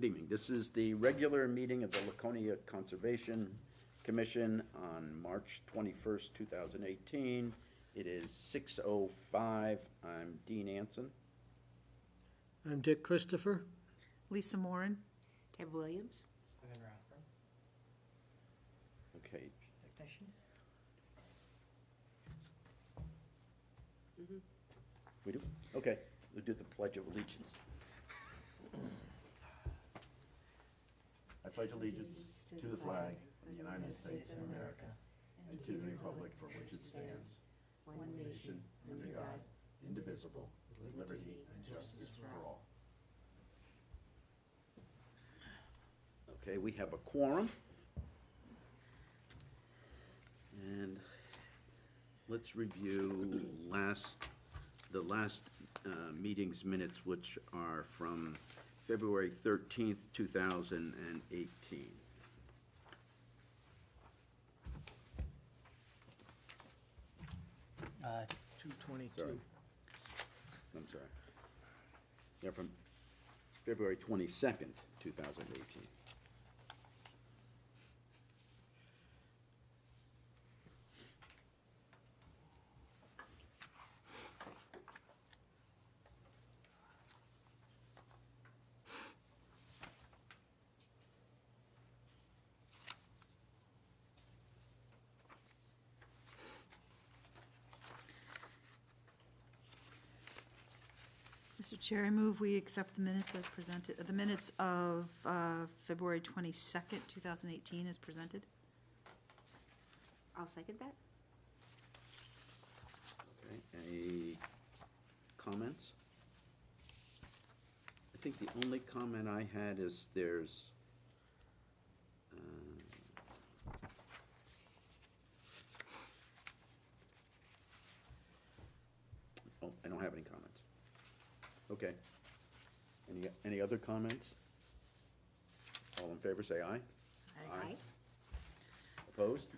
Good evening. This is the regular meeting of the Laconia Conservation Commission on March 21st, 2018. It is 6:05. I'm Dean Anson. I'm Dick Christopher. Lisa Moran. Deb Williams. Evan Rathburn. Okay. Technician. We do? Okay. We'll do the Pledge of Allegiance. I pledge allegiance to the flag of the United States of America and to the republic for which it stands, one nation, under God, indivisible, with liberty and justice for all. Okay, we have a quorum. And let's review the last meeting's minutes, which are from February 13th, 2018. Uh, 222. Sorry. I'm sorry. They're from February 22nd, 2018. Mr. Chair, I move we accept the minutes as presented, the minutes of February 22nd, 2018 as presented. I'll second that. Okay, any comments? I think the only comment I had is there's, oh, I don't have any comments. Okay. Any other comments? All in favor, say aye. Aye. Opposed?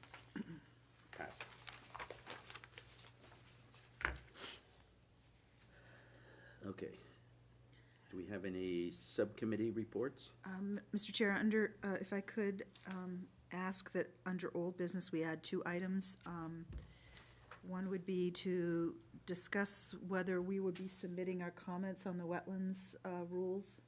Passes. Okay. Do we have any subcommittee reports? Mr. Chair, under, if I could ask that under old business, we add 2 items. One would be to discuss whether we would be submitting our comments on the wetlands rules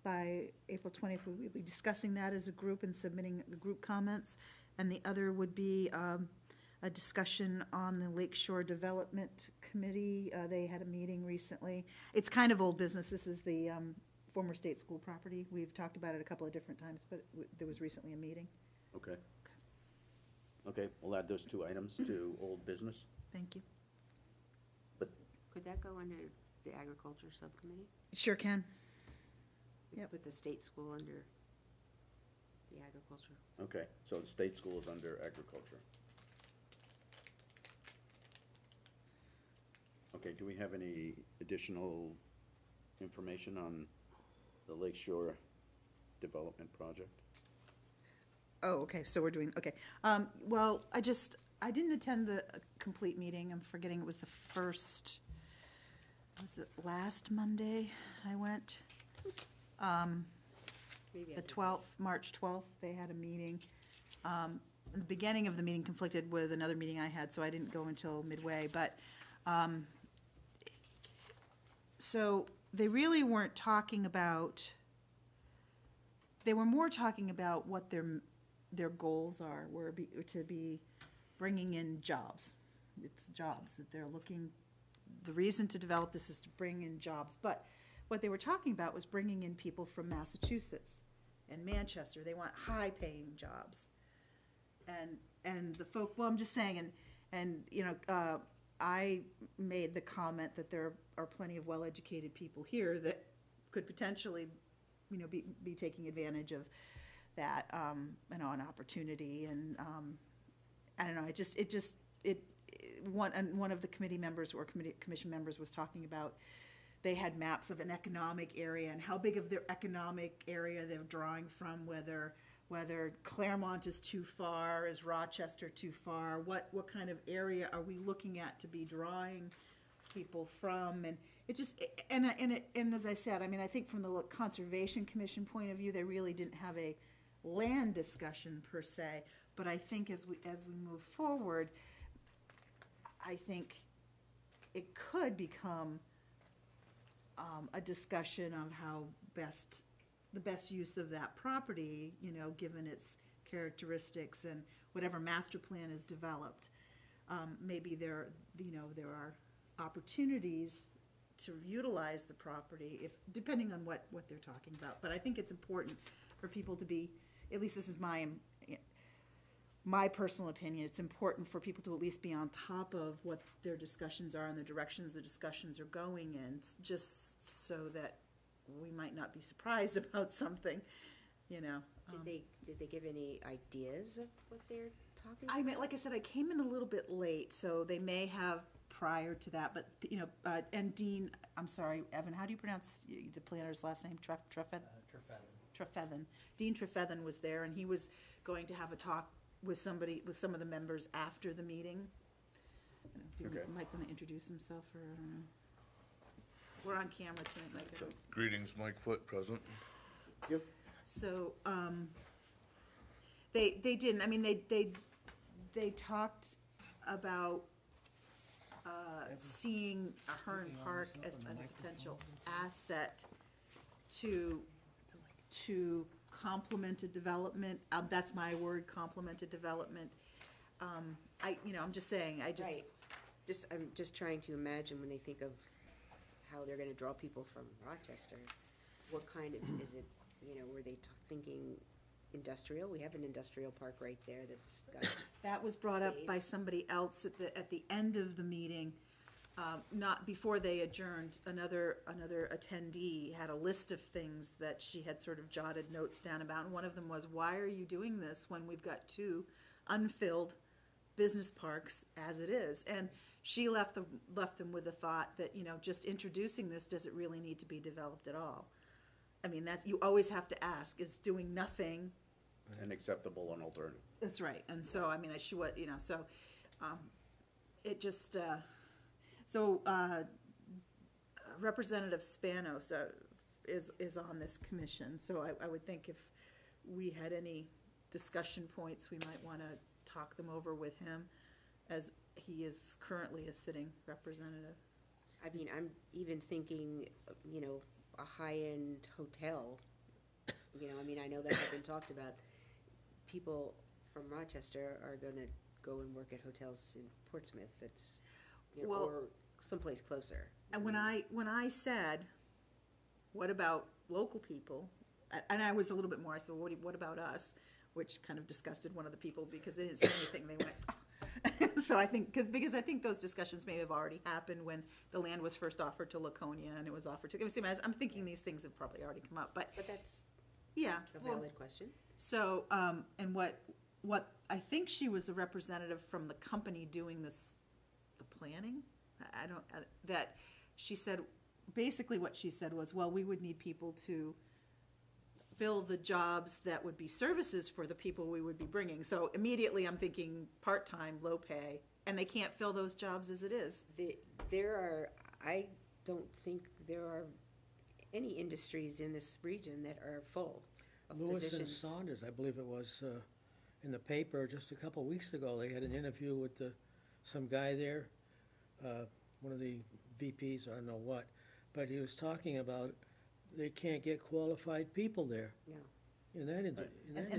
by April 20th. We will be discussing that as a group and submitting the group comments. And the other would be a discussion on the Lakeshore Development Committee. They had a meeting recently. It's kind of old business. This is the former state school property. We've talked about it a couple of different times, but there was recently a meeting. Okay. Okay, we'll add those 2 items to old business. Thank you. But Could that go under the agriculture subcommittee? Sure can. We could Yep. Put the state school under the agriculture. okay, so the state school is under agriculture. Okay, do we have any additional information on the Lakeshore Development Project? Oh, okay, so we're doing, okay. Well, I didn't attend the complete meeting. I'm forgetting it was the first, was it last Monday I went? Maybe I The could- 12th, March 12th, they had a meeting. The beginning of the meeting conflicted with another meeting I had, so I didn't go until midway. But, so they really weren't talking about, they were more talking about what their goals are, to be bringing in jobs. It's jobs that they're looking, the reason to develop this is to bring in jobs. But what they were talking about was bringing in people from Massachusetts and Manchester. They want high-paying jobs. And the folk, well, I'm just saying, and you know, I made the comment that there are plenty of well-educated people here that could potentially, you know, be taking advantage of that, you know, an opportunity. And I don't know, one of the committee members or commission members was talking about, they had maps of an economic area and how big of their economic area they're drawing from, whether Claremont is too far, is Rochester too far, what kind of area are we looking at to be drawing people from, and it just, and as I said, I mean, I think from the Conservation Commission point of view, they really didn't have a land discussion per se, but I think as we move forward, I think it could become a discussion of how the best use of that property, you know, given its characteristics and whatever master plan is developed. Maybe there are opportunities to utilize the property if, depending on what they're talking about. But I think it's important for people to be, at least this is my personal opinion, it's important for people to at least be on top of what their discussions are and the directions the discussions are going in, just so that we might not be surprised about something, you know. Did they give any ideas of what they're talking about? I mean, like I said, I came in a little bit late, so they may have prior to that, but, you know, and Dean, I'm sorry, Evan, how do you pronounce the planner's last name? Trefethen? Trefethen. Dean Trefethen was there, and he was going to have a talk with some of the members after the meeting. Do Okay. Mike want to introduce himself, or I don't know? We're on camera tonight, Mike. Greetings, Mike Foot, present. Yep. So, they didn't, I mean, they talked about, seeing Ahern Park as a potential asset to complemented development. That's my word, complemented development. I'm just saying, Right. I'm just trying to imagine when they think of how they're gonna draw people from Rochester, what kind of, is it, you know, were they thinking industrial? We have an industrial park right there that's got, that was brought up by Space. somebody else at the end of the meeting, not before they adjourned. Another attendee had a list of things that she had sort of jotted notes down about, and one of them was, why are you doing this when we've got 2 unfilled business parks as it is? And she left them with the thought that, you know, just introducing this, does it really need to be developed at all? I mean, you always have to ask, is doing nothing? An acceptable and alternative. That's right. And so, I mean, it just, Representative Spanos is on this commission, so I would think if we had any discussion points, we might want to talk them over with him, as he is currently a sitting representative. I mean, I'm even thinking, you know, a high-end hotel. You know, I mean, I know that's been talked about. People from Rochester are gonna go and work at hotels in Portsmouth, that's, you know, Well- or someplace closer. And when I said, what about local people? And I was a little bit more, I said, well, what about us? Which kind of disgusted one of the people because they didn't say anything, they went, oh. So I think, because I think those discussions may have already happened when the land was first offered to Laconia and it was offered to, I'm thinking these things have probably already come up, but But that's yeah. a well, valid question. So, and what I think she was a representative from the company doing the planning. That she said, basically what she said was, well, we would need people to fill the jobs that would be services for the people we would be bringing. So immediately I'm thinking part-time, low pay, and they can't fill those jobs as it is. I don't think there are any industries in this region that are full of Lewis and positions. Saunders, I believe it was, in the paper just a couple weeks ago, they had an interview with some guy there, one of the VPs, I don't know what, but he was talking about they can't get qualified people there Yeah. in that And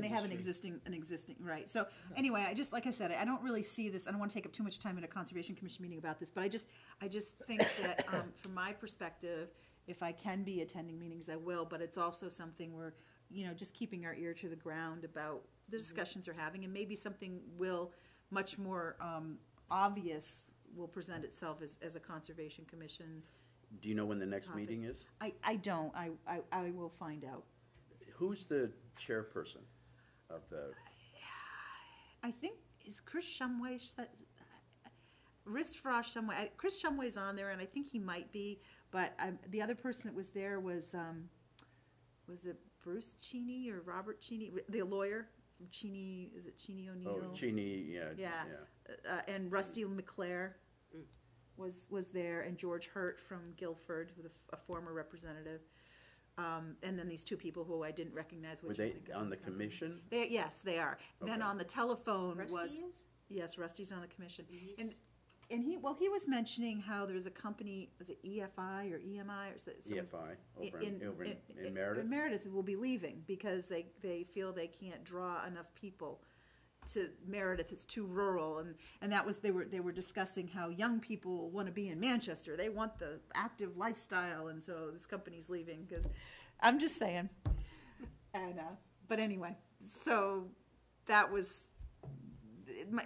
they have an industry. existing, right. So anyway, like I said, I don't really see this, I don't want to take up too much time in a Conservation Commission meeting about this, but I just think that, from my perspective, if I can be attending meetings, I will, but it's also something where, you know, just keeping our ear to the ground about the discussions they're having, and maybe something much more obvious will present itself as a Conservation Commission. Do you know when the next Topic. meeting is? I don't, I will find out. Who's the chairperson of the, I think, is Chris Shumway, Chris Shumway's on there, and I think he might be, but the other person that was there was it Bruce Cheney or Robert Cheney, the lawyer from Cheney, is it Cheney O'Neill? Cheney, yeah. Yeah. And Rusty McClare. was there, and George Hurt from Guilford, who's a former representative. And then these two people who I didn't recognize. Were which they of the on the company. commission? Yes, they are. Then Okay. on the telephone Rusty was. is? Yes, Rusty's on the commission. He's- And he was mentioning how there's a company, is it EFI or EMI or some? EFI, over in Meredith? In Meredith will be leaving because they feel they can't draw enough people to Meredith. It's too rural, and that was, they were discussing how young people want to be in Manchester. They want the active lifestyle, and so this company's leaving because, I'm just saying. And, but anyway, so that was,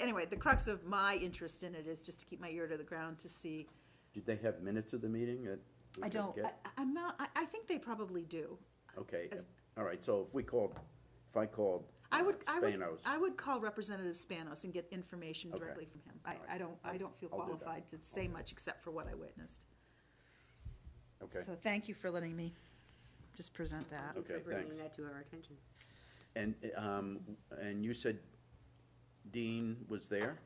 anyway, the crux of my interest in it is just to keep my ear to the ground to see. Did they have minutes of the meeting that we I could don't, get? I'm not, I think they probably do. Okay, as- all right, so if I called Spanos. I would call Representative Spanos and get information Okay. directly from him. All right. I don't feel I'll do that. qualified to say much except for what I witnessed. Okay, So thank you for letting me just present that. Thank you Okay, for bringing thanks. that to our attention. and you said Dean was there?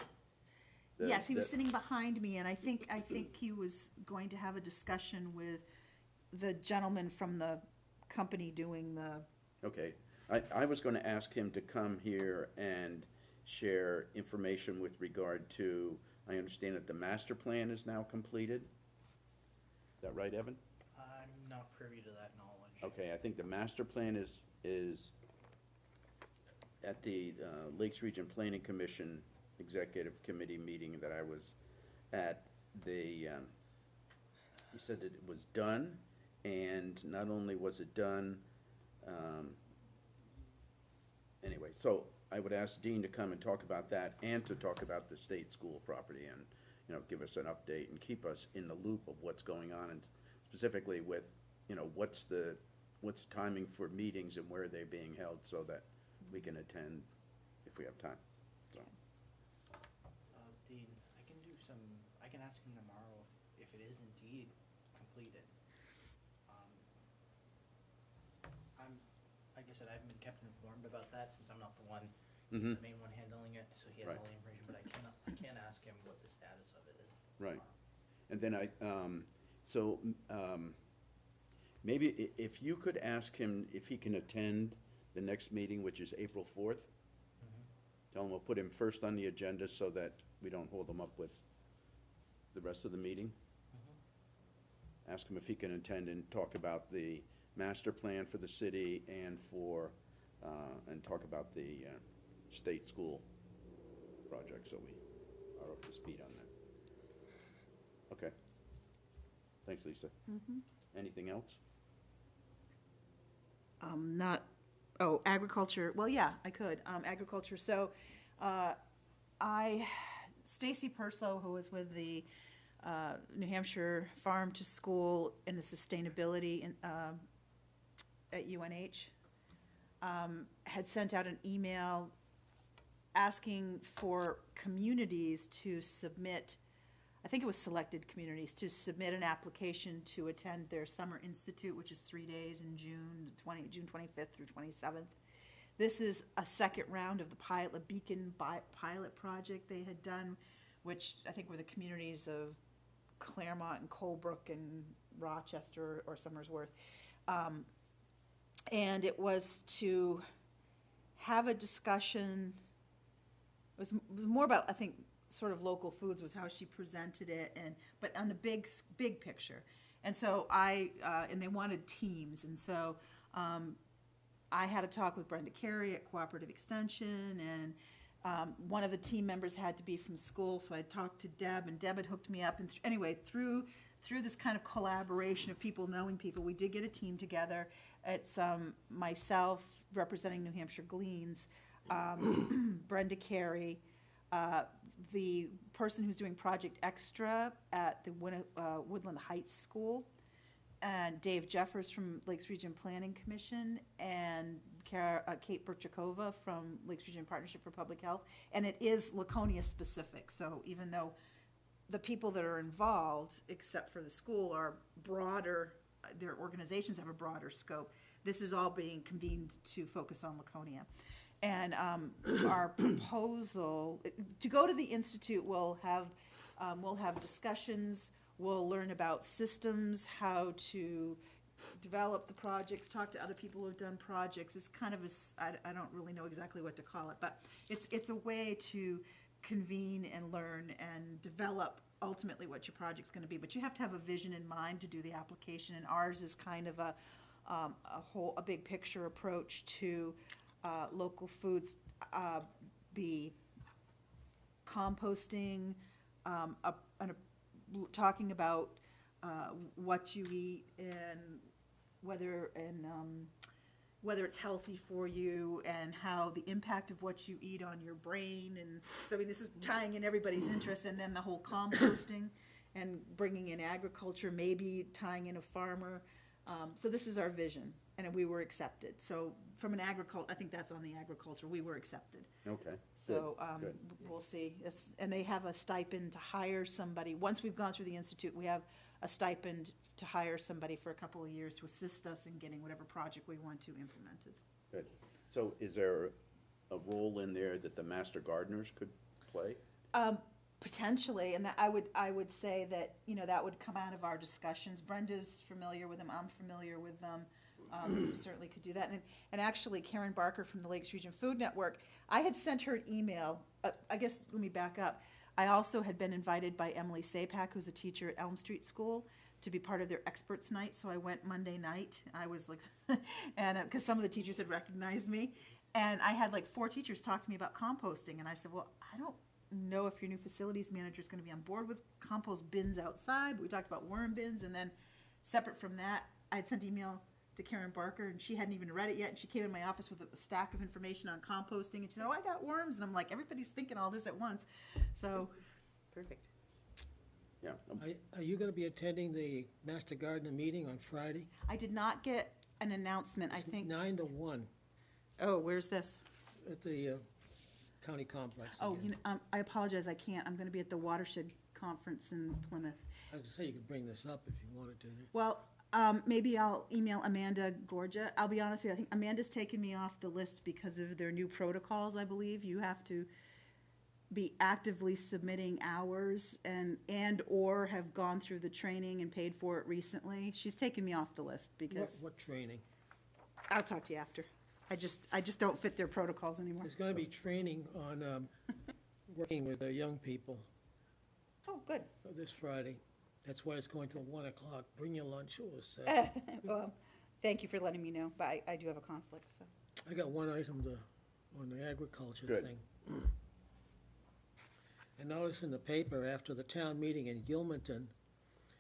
Yes, he was The- sitting behind me, and I think he was going to have a discussion with the gentleman from the company doing the, Okay, I was gonna ask him to come here and share information with regard to, I understand that the master plan is now completed? Is that right, Evan? I'm not privy to that knowledge. Okay, I think the master plan is at the Lakes Region Planning Commission Executive Committee meeting that I was at, you said that it was done, and not only was it done, anyway, so I would ask Dean to come and talk about that and to talk about the state school property and, give us an update and keep us in the loop of what's going on, and specifically with, what's the timing for meetings and where they're being held so that we can attend if we have time. So, Dean, I can ask him tomorrow if it is indeed completed. Like I said, I haven't been kept informed about that since I'm not the one, he's Mhm. the main one handling it, so he has Right. all the information, but I can't ask him what the status of it is. right. And then maybe if you could ask him if he can attend the next meeting, which is April 4th. Tell him we'll put him first on the agenda so that we don't hold him up with the rest of the meeting. Ask him if he can attend and talk about the master plan for the city and and talk about the state school project, so we are up to speed on that. Okay. Thanks, Lisa. Anything else? Agriculture, well, yeah, I could, agriculture, so, Stacy Perslow, who was with the, New Hampshire Farm to School in the sustainability at UNH, had sent out an email asking for communities to submit, I think it was selected communities, to submit an application to attend their Summer Institute, which is 3 days in June 25th through 27th. This is a second round of the Beacon pilot project they had done, which I think were the communities of Claremont and Colebrook and Rochester or Somersworth. And it was to have a discussion, it was more about, I think, sort of local foods was how she presented it, but on the big picture. And so and they wanted teams, and so I had a talk with Brenda Carey at Cooperative Extension, and one of the team members had to be from school, so I talked to Deb, and Deb had hooked me up, and anyway, through this kind of collaboration of people knowing people, we did get a team together. It's myself representing New Hampshire Gleans, Brenda Carey, the person who's doing Project Extra at the Woodland Heights School, and Dave Jeffers from Lakes Region Planning Commission, and Kate Burchakova from Lakes Region Partnership for Public Health. And it is Laconia specific, so even though the people that are involved, except for the school, are broader, their organizations have a broader scope, this is all being convened to focus on Laconia. And our proposal, to go to the Institute will have We'll have discussions, we'll learn about systems, how to develop the projects, talk to other people who've done projects. It's kind of I don't really know exactly what to call it, but it's a way to convene and learn and develop ultimately what your project's gonna be. But you have to have a vision in mind to do the application, and ours is kind of a big picture approach to local foods, be composting, talking about what you eat and whether it's healthy for you, and how the impact of what you eat on your brain. And so, I mean, this is tying in everybody's interest, and then the whole composting and bringing in agriculture, maybe tying in a farmer. So this is our vision, and we were accepted. So from an I think that's on the agriculture, we were accepted. Okay. So good. we'll see. And they have a stipend to hire somebody. Once we've gone through the institute, we have a stipend to hire somebody for a couple of years to assist us in getting whatever project we want to implemented. Good. So is there a role in there that the master gardeners could play? Potentially, and I would say that, that would come out of our discussions. Brenda's familiar with them, I'm familiar with them. We certainly could do that. And actually, Karen Barker from the Lakes Region Food Network, I had sent her an email. I guess, let me back up. I also had been invited by Emily Sapak, who's a teacher at Elm Street School, to be part of their experts night. So I went Monday night. I was like, and because some of the teachers had recognized me, and I had like 4 teachers talk to me about composting, and I said, well, I don't know if your new facilities manager is going to be on board with compost bins outside. But we talked about worm bins, and then separate from that, I had sent email to Karen Barker, and she hadn't even read it yet, and she came in my office with a stack of information on composting, and she said, oh, I got worms, and I'm like, everybody's thinking all this at once. So Perfect. Yeah. Are you gonna be attending the Master Gardener meeting on Friday? I did not get an announcement. I It's think, 9 to 1 oh, where's this? at the county complex Oh, again. I apologize, I can't. I'm going to be at the Watershed Conference in Plymouth. I was gonna say you could bring this up if you wanted to. Well, maybe I'll email Amanda Gorgia. I'll be honest with you, I think Amanda's taken me off the list because of their new protocols, I believe. You have to be actively submitting hours and/or have gone through the training and paid for it recently. She's taken me off the list because, What training? I'll talk to you after. I just don't fit their protocols anymore. There's gonna be training on working with young people Oh, good. this Friday. That's why it's going till 1 o'clock. Bring your lunch, it was said. Well, thank you for letting me know, but I do have a conflict, so. I got one item on the agriculture Good. thing. I noticed in the paper after the town meeting in Gilmanton,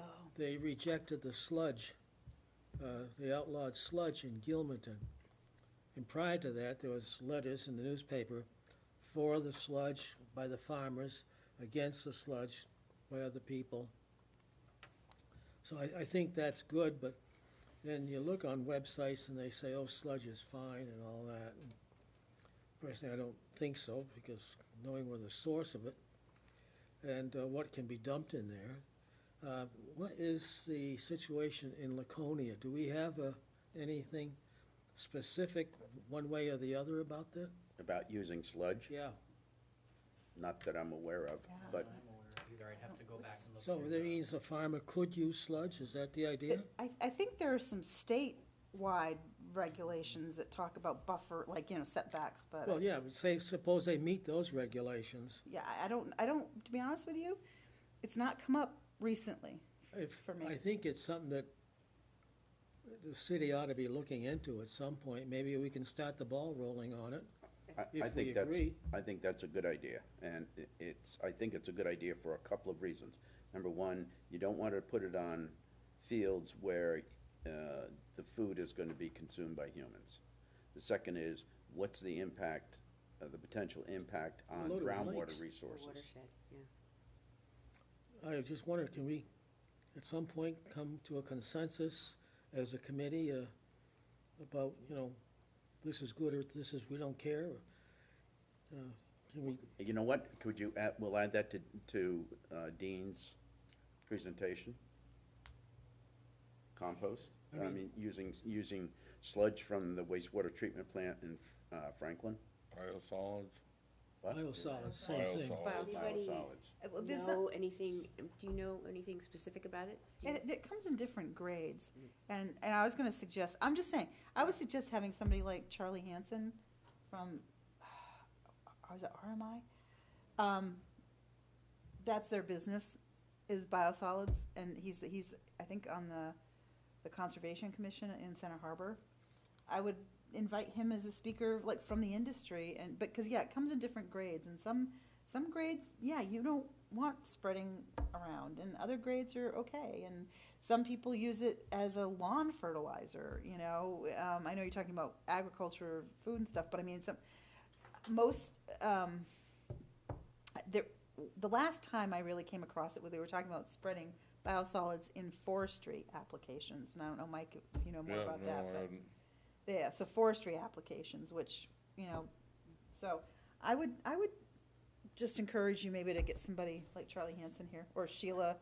Oh, they rejected the sludge, the outlawed sludge in Gilmanton. And prior to that, there was letters in the newspaper for the sludge by the farmers, against the sludge by other people. So I think that's good, but then you look on websites and they say, oh, sludge is fine and all that. And personally, I don't think so, because knowing where the source of it and what can be dumped in there. What is the situation in Laconia? Do we have anything specific, one way or the other, about that? About using sludge? Yeah, Not that I'm aware of, Yeah. but I'm aware of either. I'd have to go back and look. so through that the- means a farmer could use sludge, is that the idea? I think there are some statewide regulations that talk about buffer, like, setbacks, but. Well, yeah, but suppose they meet those regulations. Yeah, I don't, to be honest with you, it's not come up recently. For me. I think it's something that the city ought to be looking into at some point. Maybe we can start the ball rolling on it. I If we think that's, agree. I think that's a good idea. And I think it's a good idea for a couple of reasons. Number one, you don't want to put it on fields where the food is going to be consumed by humans. The second is, what's the impact, the potential impact on Load of groundwater lakes. The resources? watershed, yeah. I just wondered, can we, at some point, come to a consensus as a committee about, this is good or this is, we don't care? Can we, You know what, could you add, we'll add that to Dean's presentation? Compost? I I mean, using sludge from the wastewater treatment plant in Franklin? Biosolids. What? Biosolids, same thing. Biosolids. Anybody Well, there's know anything, do you know anything specific about it? Do you- It comes in different grades, and I was gonna suggest, I'm just saying, I would suggest having somebody like Charlie Hansen from, is it RMI? That's their business, is biosolids, and he's, I think, on the Conservation Commission in Center Harbor. I would invite him as a speaker, like, from the industry, and, because, yeah, it comes in different grades, and some grades, yeah, you don't want spreading around, and other grades are okay, and some people use it as a lawn fertilizer, you know. I know you're talking about agriculture, food and stuff, but I mean, the last time I really came across it, where they were talking about spreading biosolids in forestry applications, and I don't know, Mike, if you know more Yeah, about no, that, I but. hadn't. Yeah, so forestry applications, which, you know, so I would just encourage you maybe to get somebody like Charlie Hansen here, or Sheila.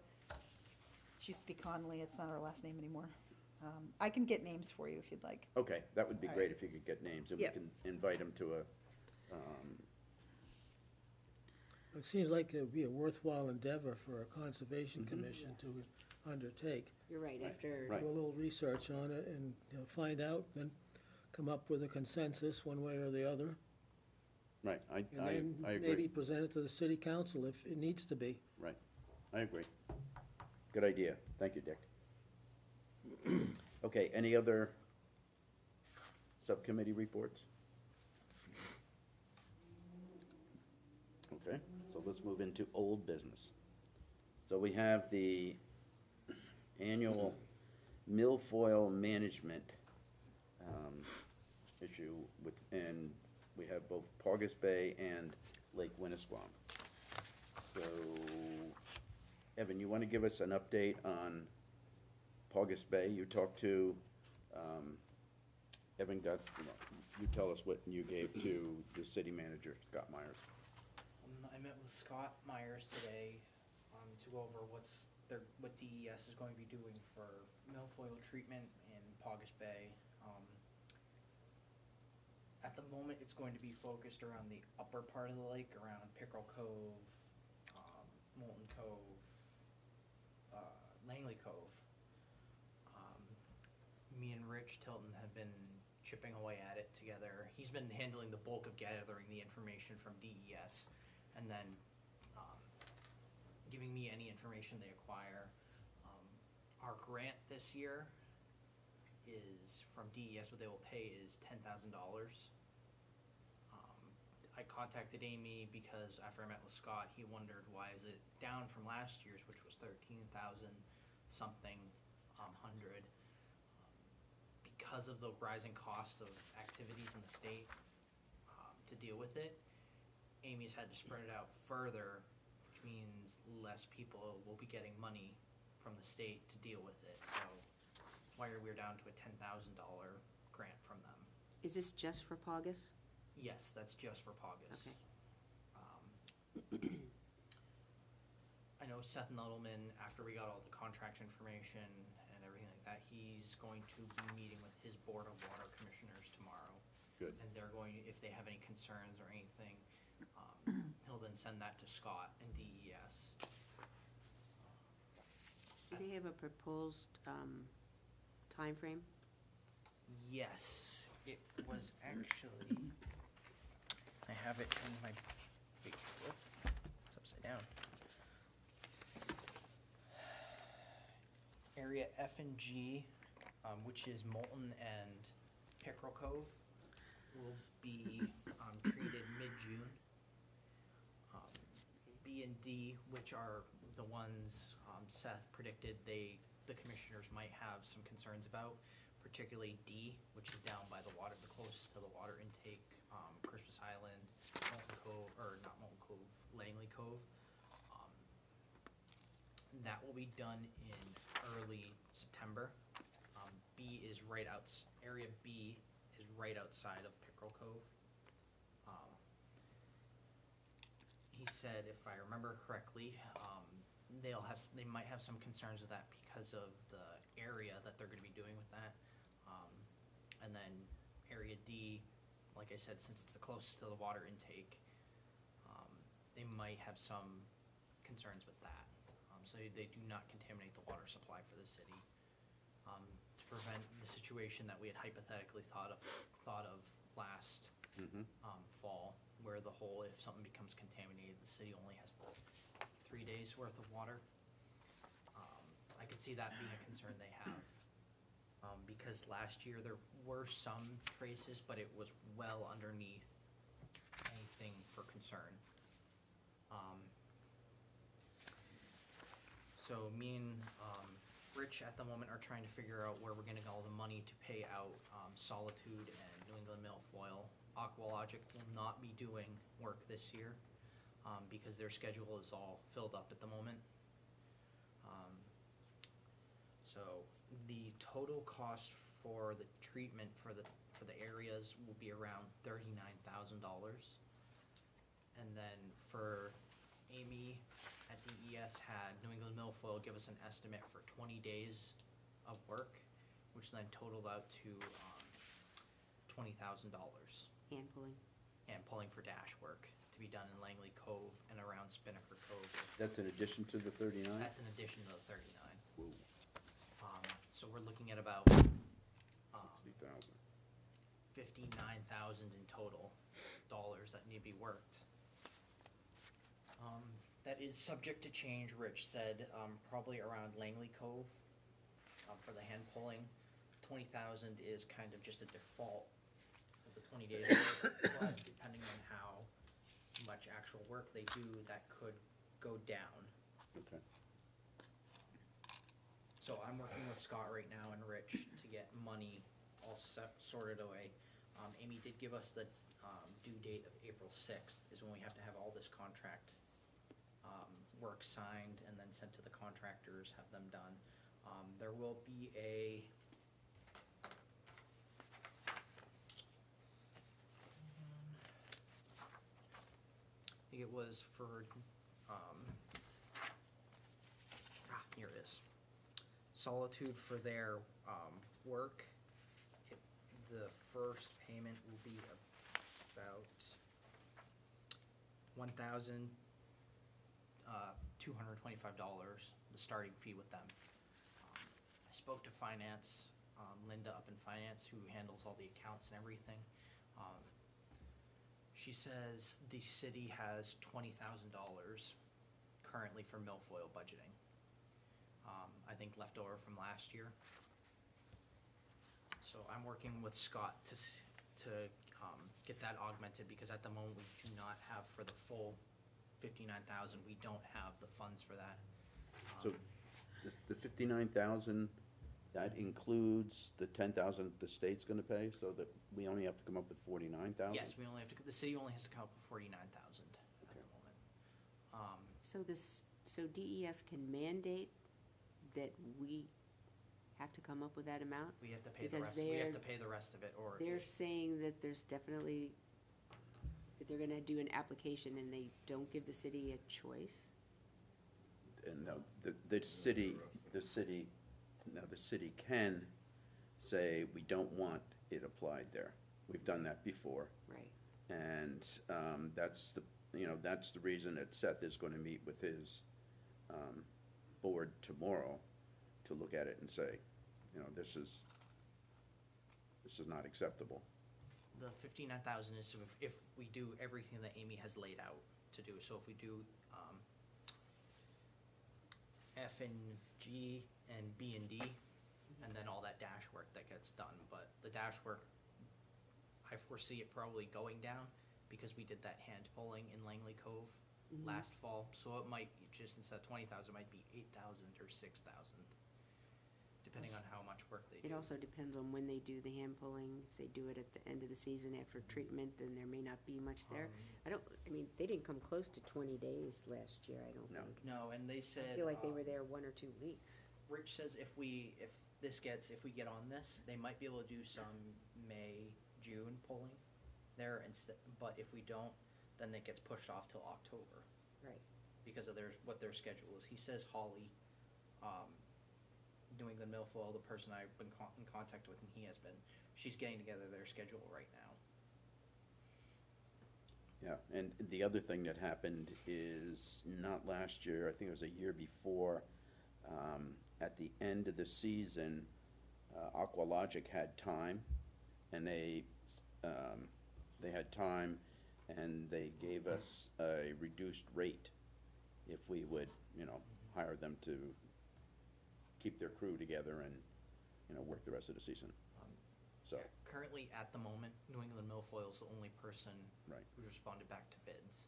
She used to be Conley, it's not her last name anymore. I can get names for you if you'd like. Okay, that would be All great if you could get names, and we Yep. can invite them to a, It seems like it would be a worthwhile endeavor for a conservation commission to undertake. You're right, after, Right. Do a little research on it and, you know, find out, then come up with a consensus one way or the other. right, I And then maybe agree, present it to the city council if it needs to be. right, I agree. Good idea, thank you, Dick. Okay, any other subcommittee reports? Okay, so let's move into old business. So we have the annual milfoil management issue with, and we have both Paugus Bay and Lake Winnisquam. So, Evan, you want to give us an update on Paugus Bay? You talked to, Evan got, you tell us what you gave to the city manager, Scott Myers. I met with Scott Myers today, to go over what DES is going to be doing for milfoil treatment in Paugus Bay. At the moment, it's going to be focused around the upper part of the lake, around Pickerel Cove, Molten Cove, Langley Cove. Me and Rich Tilton have been chipping away at it together. He's been handling the bulk of gathering the information from DES, and then giving me any information they acquire. Our grant this year is from DES, what they will pay is $10,000. I contacted Amy because after I met with Scott, he wondered why is it down from last year's, which was 13,000 something hundred, because of the rising cost of activities in the state to deal with it. Amy's had to spread it out further, which means less people will be getting money from the state to deal with it. So that's why we're down to a $10,000 grant from them. is this just for Paugus? Yes, that's just for Paugus. Okay. I know Seth Nuttleman, after we got all the contract information and everything like that, he's going to be meeting with his Board of Water Commissioners tomorrow. Good. And they're going, if they have any concerns or anything, he'll then send that to Scott and DES. Do they have a proposed timeframe? Yes, it was actually, I have it in my big book, it's upside down. Area F and G, which is Molten and Pickerel Cove, will be treated mid-June. B and D, which are the ones Seth predicted the commissioners might have some concerns about, particularly D, which is down by the water, the closest to the water intake, Christmas Island, Molten Cove, or not Molten Cove, Langley Cove. That will be done in early September. B is right area B is right outside of Pickerel Cove. He said, if I remember correctly, they might have some concerns with that because of the area that they're gonna be doing with that. And then area D, like I said, since it's the closest to the water intake, they might have some concerns with that. So they do not contaminate the water supply for the city. To prevent the situation that we had hypothetically thought of last fall, where the whole, if something becomes contaminated, the city only has 3 days worth of water. I could see that being a concern they have. Because last year there were some traces, but it was well underneath anything for concern. So me and Rich at the moment are trying to figure out where we're getting all the money to pay out Solitude and New England Milfoil. Aqualogic will not be doing work this year because their schedule is all filled up at the moment. So the total cost for the treatment for the areas will be around $39,000. And then for Amy at DES had New England Milfoil give us an estimate for 20 days of work, which then totaled out to $20,000. Hand pulling. And pulling for dash work to be done in Langley Cove and around Spinnaker Cove. That's in addition to the 39? That's in addition to the 39. Whoa, So we're looking at about 60,000. 59,000 in total dollars that need to be worked. That is subject to change, Rich said, probably around Langley Cove, for the hand pulling. 20,000 is kind of just a default for the 20 days, but depending on how much actual work they do, that could go down. Okay. So I'm working with Scott right now and Rich to get money all sorted away. Amy did give us the due date of April 6th is when we have to have all this contract work signed and then sent to the contractors, have them done. There will be I think it was for, here it is. Solitude for their work. The first payment will be about $1,225, the starting fee with them. I spoke to finance, Linda up in finance, who handles all the accounts and everything. She says the city has $20,000 currently for milfoil budgeting. I think left over from last year. So I'm working with Scott to get that augmented, because at the moment we do not have for the full 59,000, we don't have the funds for that. So the 59,000, that includes the 10,000 the state's gonna pay, so that we only have to come up with 49,000? Yes, we only have to, the city only has to come up with 49,000 at the Okay. moment. So DES can mandate that we have to come up with that amount? We have to pay the Because rest, we have they're- to pay the rest of it, or. They're saying that there's definitely, that they're gonna do an application and they don't give the city a choice? And no, the city can say, we don't want it applied there. We've done that before. Right. And that's the reason that Seth is gonna meet with his board tomorrow to look at it and say, this is not acceptable. The 59,000 is if we do everything that Amy has laid out to do. So if we do F and G and B and D, and then all that dash work that gets done. But the dash work, I foresee it probably going down because we did that hand pulling in Langley Cove last fall. So it might, just instead of 20,000, it might be 8,000 or 6,000, depending on how much work they do. It also depends on when they do the hand pulling. If they do it at the end of the season after treatment, then there may not be much there. They didn't come close to 20 days last year, I don't No. think. No, and they said. I feel like they were there 1 or 2 weeks. Rich says if we get on this, they might be able to do some May, June pulling there instead, but if we don't, then it gets pushed off till October Right. because of what their schedule is. He says Holly, New England Milfoil, the person I've been in contact with, and he has been, she's getting together their schedule right now. Yeah, and the other thing that happened is not last year, I think it was a year before, at the end of the season, Aqualogic had time, and they had time, and they gave us a reduced rate if we would, hire them to keep their crew together and, work the rest of the season. So, Currently, at the moment, New England Milfoil's the only person right, who's responded back to bids.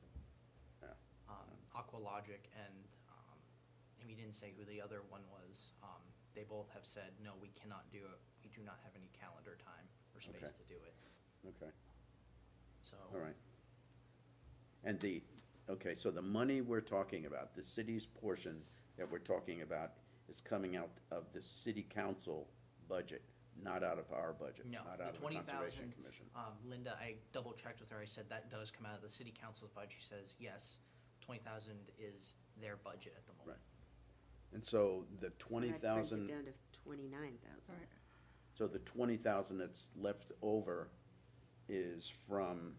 yeah, Aqualogic and, we didn't say who the other one was. They both have said, no, we cannot do it. We do not have any calendar time or space Okay. to do it. okay, So. all right. And okay, so the money we're talking about, the city's portion that we're talking about is coming out of the city council budget, not out of our budget, No, not the out of the 20,000, Conservation Commission. Linda, I double checked with her. I said that does come out of the city council's budget. She says, yes, 20,000 is their budget at the moment. Right. And so the So that 20,000, brings it down to 29,000. Right. so the 20,000 that's left over is from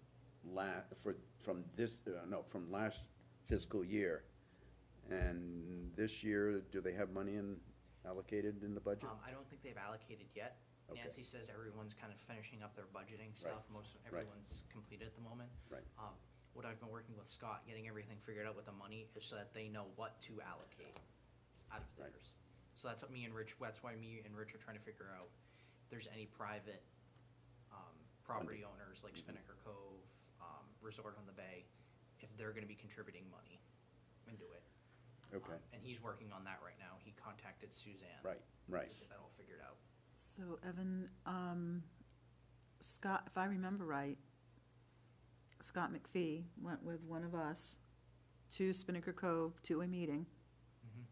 from last fiscal year. And this year, do they have money allocated in the budget? I don't think they've allocated yet. Okay. Nancy says everyone's kind of finishing up their budgeting stuff. Everyone's completed at the moment. Right. What I've been working with Scott, getting everything figured out with the money, is so that they know what to allocate out of Right. theirs. So that's what that's why me and Rich are trying to figure out if there's any private property owners like Spinnaker Cove, Resort on the Bay, if they're gonna be contributing money into it. Okay, And he's working on that right now. He contacted Suzanne. right, right. To get that all figured out. So Evan, Scott, if I remember right, Scott McPhee went with one of us to Spinnaker Cove to a meeting.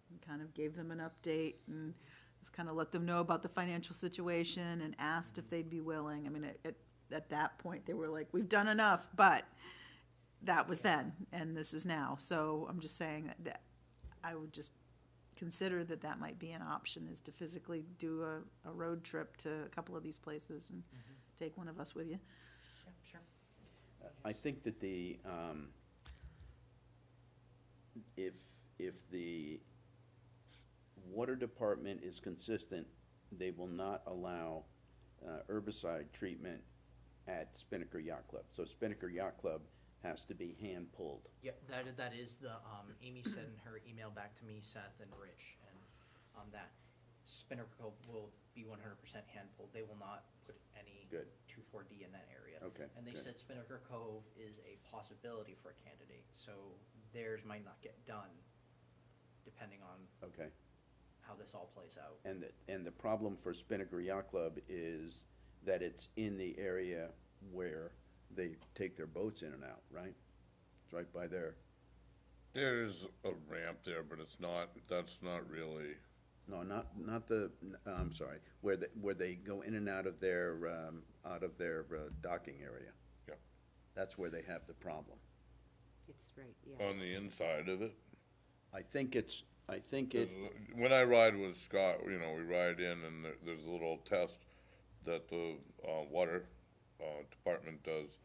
And kind of gave them an update and just kind of let them know about the financial situation and asked if they'd be willing. I mean, at that point, they were like, we've done enough, but that was then, and this is now. So I'm just saying that I would just consider that might be an option, is to physically do a road trip to a couple of these places and take one of us with you. Yeah, sure. I think that if the water department is consistent, they will not allow herbicide treatment at Spinnaker Yacht Club. So Spinnaker Yacht Club has to be hand-pulled. Yep, that is the, Amy said in her email back to me, Seth and Rich, and, that Spinnaker Cove will be 100% hand-pulled. They will not put any Good. 2,4-D in that area. Okay, And they good. said Spinnaker Cove is a possibility for a candidate, so theirs might not get done, depending on Okay. how this all plays out. And the problem for Spinnaker Yacht Club is that it's in the area where they take their boats in and out, right? It's right by there. There's a ramp there, but that's not really, No, not the, I'm sorry, where they go in and out of their docking area. Yeah. That's where they have the problem. It's right, yeah. on the inside of it. I think it, When I ride with Scott, we ride in and there's a little test that the water department does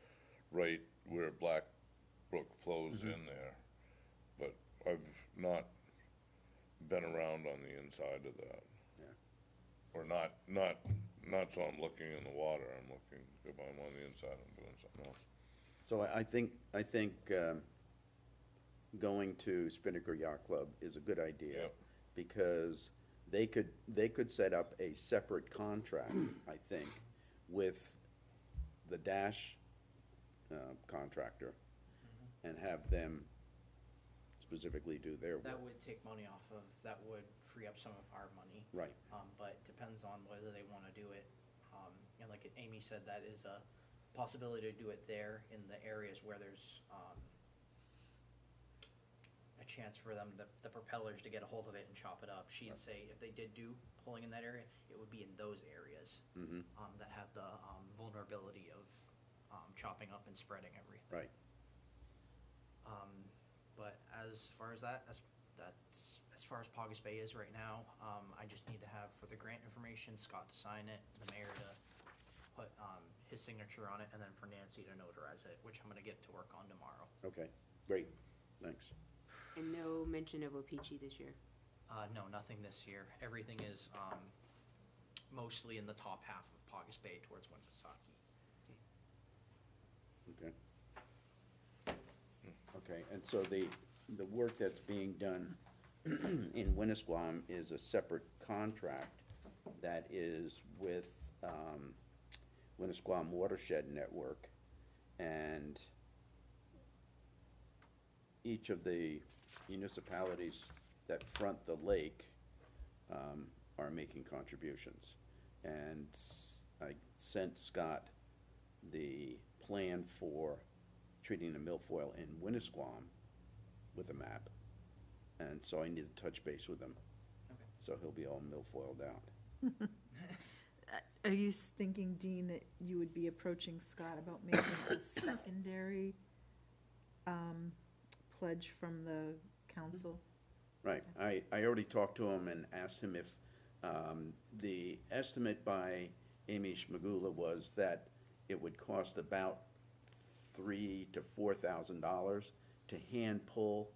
right where Black Brook flows in there. But I've not been around on the inside of that. Yeah. Or not so I'm looking in the water, I'm looking, if I'm on the inside, I'm doing something else. so I think going to Spinnaker Yacht Club is a good idea. Yep. Because they could set up a separate contract, I think, with the Dash contractor and have them specifically do their That work. would take money off of, that would free up some of our money. Right, But depends on whether they wanna do it. And like Amy said, that is a possibility to do it there in the areas where there's, a chance for them, the propellers to get a hold of it and chop it up. She'd say if they did do pulling in that area, it would be in those areas, that have the, vulnerability of, chopping up and spreading everything. right. But as far as that's as far as Paugus Bay is right now. I just need to have for the grant information, Scott to sign it, the mayor to put, his signature on it, and then for Nancy to notarize it, which I'm gonna get to work on tomorrow. Okay, great, thanks. And no mention of O-Pee-Chee this year? No, nothing this year. Everything is, mostly in the top half of Paugus Bay towards Winnipesaukee. Okay. Okay, and so the work that's being done in Winnisquam is a separate contract that is with Winnisquam Watershed Network, and each of the municipalities that front the lake are making contributions. And I sent Scott the plan for treating the milfoil in Winnisquam with a map. And so I need to touch base with him. Okay. So he'll be all milfoiled out. Are you thinking, Dean, that you would be approaching Scott about making a secondary pledge from the council? Right, I already talked to him and asked him if, the estimate by Amy Schmagula was that it would cost about $3,000 to $4,000 to hand pull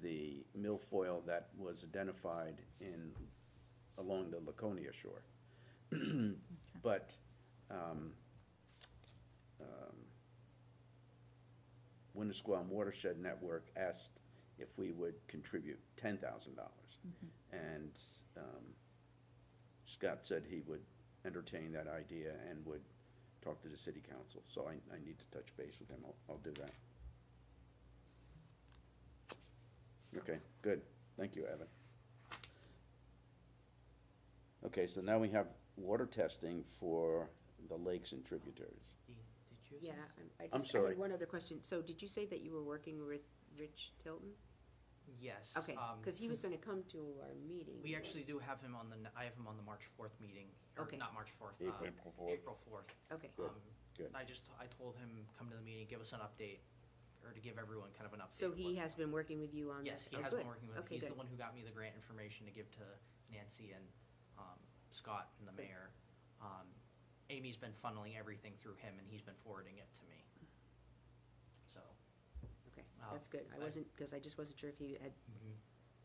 the milfoil that was identified along the Laconia shore. But, Winnisquam Watershed Network asked if we would contribute $10,000. And Scott said he would entertain that idea and would talk to the city council. So I need to touch base with him. I'll do that. Okay, good. Thank you, Evan. Okay, so now we have water testing for the lakes and tributaries. Dean, did you? Yeah, I I'm just, I sorry. had one other question. So did you say that you were working with Rich Tilton? Yes. Okay, because he was since gonna come to our meeting. We actually do have him on I have him on the March 4th meeting, or Okay. not March 4th, April. April 4th. April 4th. Okay, Good. Good. I told him, come to the meeting, give us an update, or to give everyone kind of an update. so of he what's has going been working with you on on. Yes, this? he Oh, has good. been working with me. Okay, He's the good. one who got me the grant information to give to Nancy and Scott and the mayor. Amy's been funneling everything through him, and he's been forwarding it to me. So, Okay, that's good. I wasn't, because I just wasn't sure if he had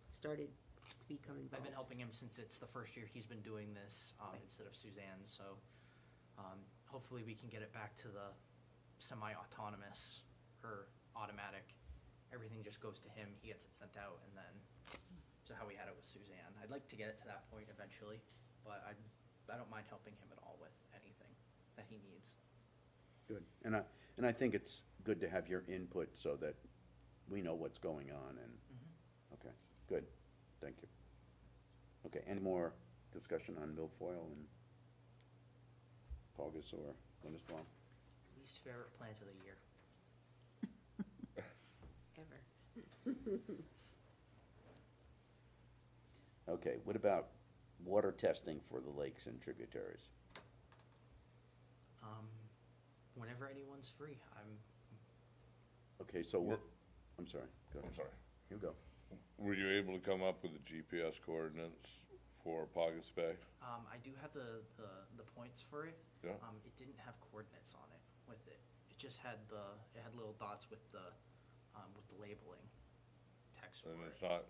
started to become involved. I've been helping him since it's the first year he's been doing this, instead of Suzanne, so, hopefully we can get it back to the semi-autonomous or automatic. Everything just goes to him, he gets it sent out, and then, so how we had it with Suzanne. I'd like to get it to that point eventually, but I don't mind helping him at all with anything that he needs. Good. And I think it's good to have your input so that we know what's going on and, okay, good. Thank you. Okay, any more discussion on milfoil and Paugus or Winnisquam? Least favorite plant of the year. Ever. Okay, what about water testing for the lakes and tributaries? Whenever anyone's free, Okay, so we're, I'm sorry, go I'm ahead. sorry. You go. Were you able to come up with the GPS coordinates for Paugus Bay? I do have the points for it. Yeah. It didn't have coordinates on it with it. It just had it had little dots with the labeling text for And it. it's not,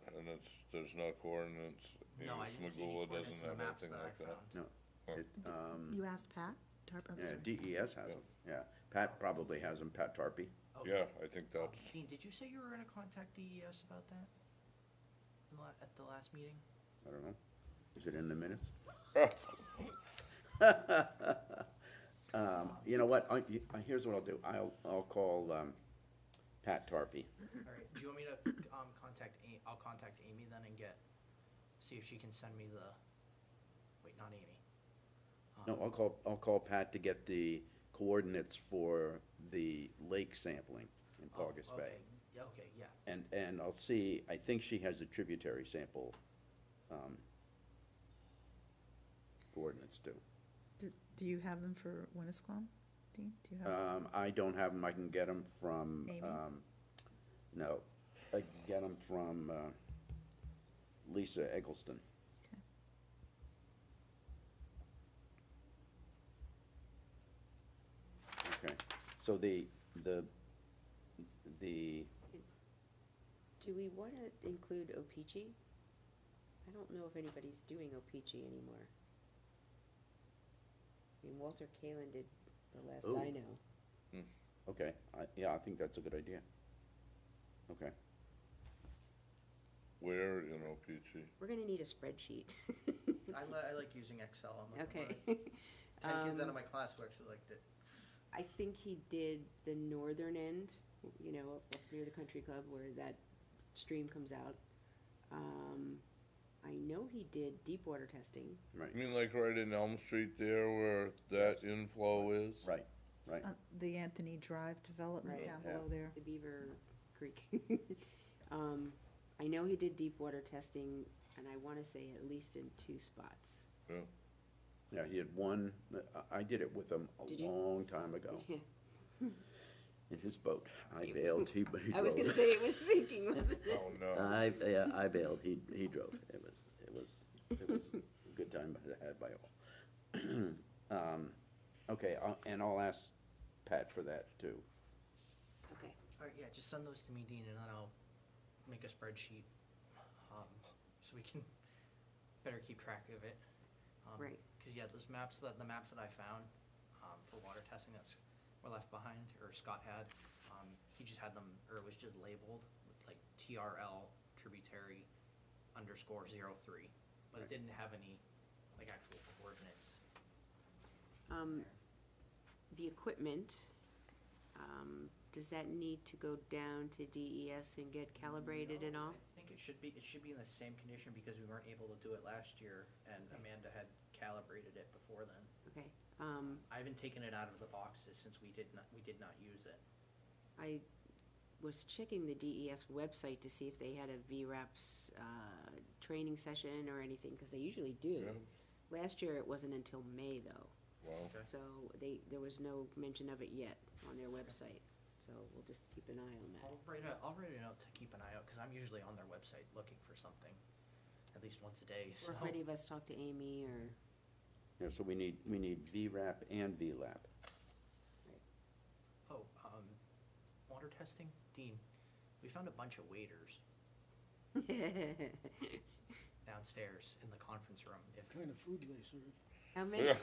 there's no coordinates. No, I didn't see any Smagula coordinates doesn't in the have maps anything that I like that. found. No, it, You asked Pat? I'm yeah, sorry. DES has them, yeah. Pat probably has them, Pat Tarpey. Oh, Yeah, I think that's, Dean, did you say you were gonna contact DES about that? At the last meeting? I don't know. Is it in the minutes? You know what, here's what I'll do. I'll call, Pat Tarpey. All right, do you want me to, I'll contact Amy then and see if she can send me wait, not Amy. No, I'll call Pat to get the coordinates for the lake sampling in Paugus Bay. Okay. Yeah, okay, yeah. And I'll see, I think she has a tributary sample, coordinates too. Do you have them for Winnisquam, Dean? Do you have? I don't have them, I can get them from, Amy? no, I can get them from, Lisa Eggleston. So the, Do we want to include Opeachy? I don't know if anybody's doing Opeachy anymore. I mean, Walter Kalin did the last I Ooh. know. okay, yeah, I think that's a good idea. Okay, Where in Opeachy? We're gonna need a spreadsheet. I like using Excel, I'm not gonna Okay. lie. 10 kids out Um, of my class who actually liked it. I think he did the northern end, you know, up near the country club where that stream comes out. I know he did deep water testing. right, You mean like right in Elm Street there where that inflow is? right, right. The Anthony Drive development Right. down Yeah. below there. The Beaver Creek. I know he did deep water testing, and I wanna say at least in 2 spots. Yeah, he had one, I did it with him a Did you? long time ago, Yeah. in his boat. I bailed, he drove. I was gonna say it was sinking, wasn't it? Oh, no. I bailed, he drove. It was a good time had by all. Okay, and I'll ask Pat for that too. Okay. Alright, yeah, just send those to me, Dean, and then I'll make a spreadsheet, so we can better keep track of it. Right. Cause yeah, the maps that I found, for water testing were left behind, or Scott had, he just had them, or it was just labeled with like TRL tributary _03, but it didn't have any, like, actual coordinates. The equipment, does that need to go down to DES and get calibrated and all? I think it should be in the same condition because we weren't able to do it last year, and Amanda had calibrated it before then. Okay. I haven't taken it out of the boxes since we did not use it. I was checking the DES website to see if they had a VRAPS training session or anything, because they usually do. Yeah. Last year, it wasn't until May, though, Wow. Okay. so there was no mention of it yet on their website, so we'll just keep an eye on that. I'll write a note to keep an eye out, because I'm usually on their website looking for something, at least once a day, so. Or if any of us talk to Amy, or, Yeah, so we need VRAP and VLAP. Oh, water testing? Dean, we found a bunch of waiters downstairs in the conference room. What kind of food do they serve? how many? Yeah. I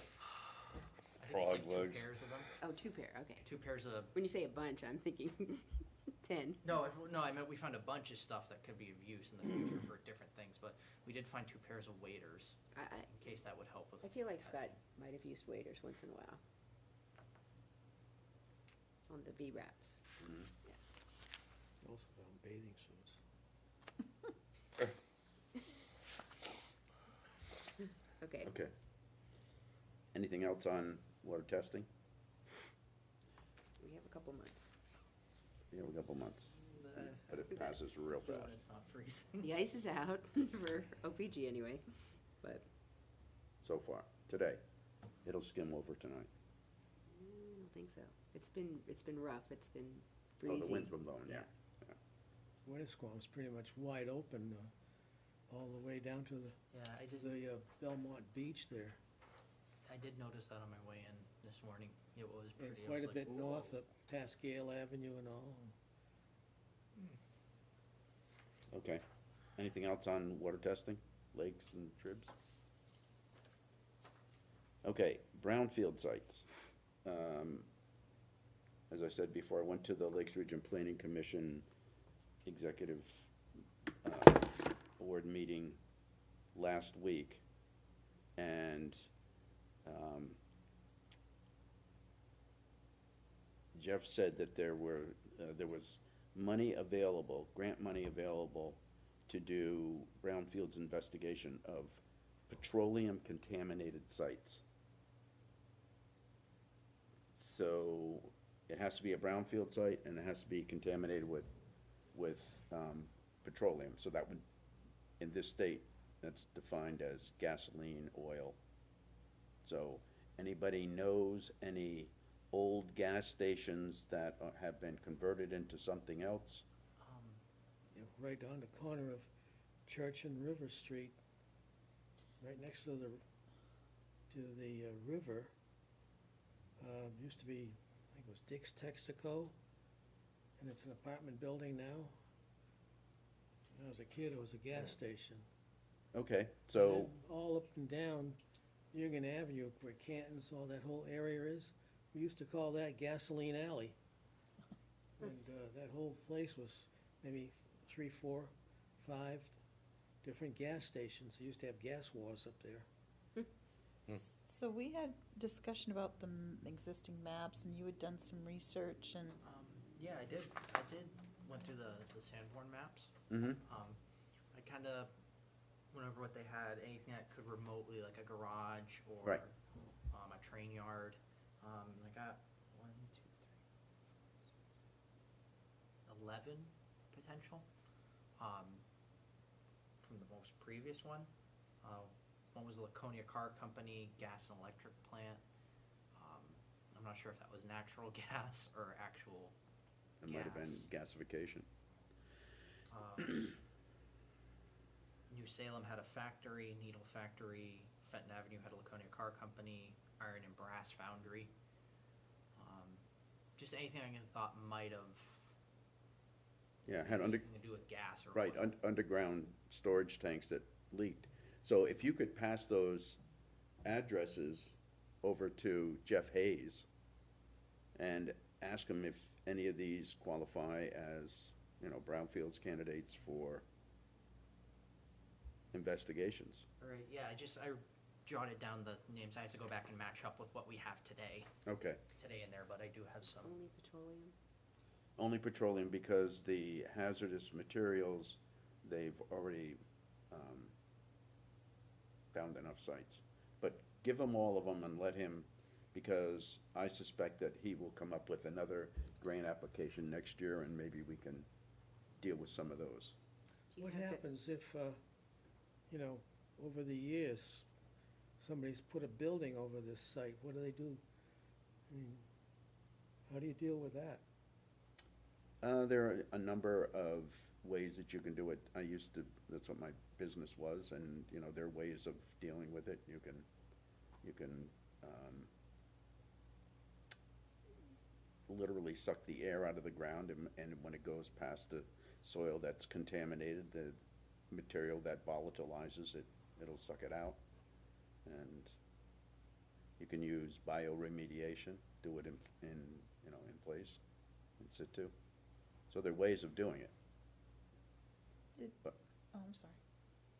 think Frog it's like legs. 2 pairs of them. Oh, 2 pair, okay. 2 pairs of, When you say a bunch, I'm thinking 10. no, I meant we found a bunch of stuff that could be of use in the future for different things, but we did find 2 pairs of waiters, in case that would help with I feel like testing. Scott might have used waders once in a while. On the VRAPs. Also found bathing suits. Okay. Okay. Anything else on water testing? We have a couple months. We have a couple months, Uh, but it passes real hopefully when fast. it's not freezing. The ice is out for OPG anyway, but So far, today. It'll skim over tonight. I don't think so. It's been rough. It's been Oh, breezy. the wind's been blowing, yeah. Winnisquam's pretty much wide open, all the way down to Yeah, I did, the Belmont Beach there. I did notice that on my way in this morning. It was And pretty. I quite was a like, bit "Whoa." north up past Gale Avenue and all. Okay. Anything else on water testing, lakes and tribs? Okay, brownfield sites. As I said before, I went to the Lakes Region Planning Commission Executive Board meeting last week, and Jeff said that there was money available, grant money available to do brownfields investigation of petroleum contaminated sites. So it has to be a brownfield site and it has to be contaminated with petroleum. So that would, in this state, that's defined as gasoline, oil. So anybody knows any old gas stations that have been converted into something else? Right on the corner of Church and River Street, right next to the river. Used to be think it was Dick's Texaco, and it's an apartment building now. When I was a kid, it was a gas station. Okay, And so, then all up and down Union Avenue, where Canton's, all that whole area is, we used to call that Gasoline Alley. And that whole place was maybe 3, 4, 5 different gas stations. They used to have gas wars up there. So we had discussion about the existing maps, and you had done some research, and Yeah, I did went through the Sanborn maps. mm-hmm, I kinda went over what they had, anything that could remotely, like a garage or Right. A train yard. I got 11 potential, from the most previous one. One was the Laconia Car Company gas and electric plant. I'm not sure if that was natural gas or actual it might have been gasification. New Salem had a factory, Needle Factory, Fenton Avenue had a Laconia Car Company, Iron and Brass Foundry. Just anything I thought might have Yeah, had under, anything to do with gas or right, oil. underground storage tanks that leaked. So if you could pass those addresses over to Jeff Hayes and ask him if any of these qualify as, brownfields candidates for investigations. Right, yeah, I jotted down the names. I have to go back and match up with what we have today Okay. in there, but I do have some. Only petroleum. Only petroleum because the hazardous materials, they've already found enough sites. But give him all of them and let him, because I suspect that he will come up with another grant application next year and maybe we can deal with some of those. Do you What have to- happens if, over the years, somebody's put a building over this site? What do they do? I mean, how do you deal with that? There are a number of ways that you can do it. That's what my business was, and, there are ways of dealing with it. You can literally suck the air out of the ground, and when it goes past the soil that's contaminated, the material that volatilizes it, it'll suck it out. And you can use bioremediation, do it in place, in situ. So there are ways of doing it, oh, I'm sorry.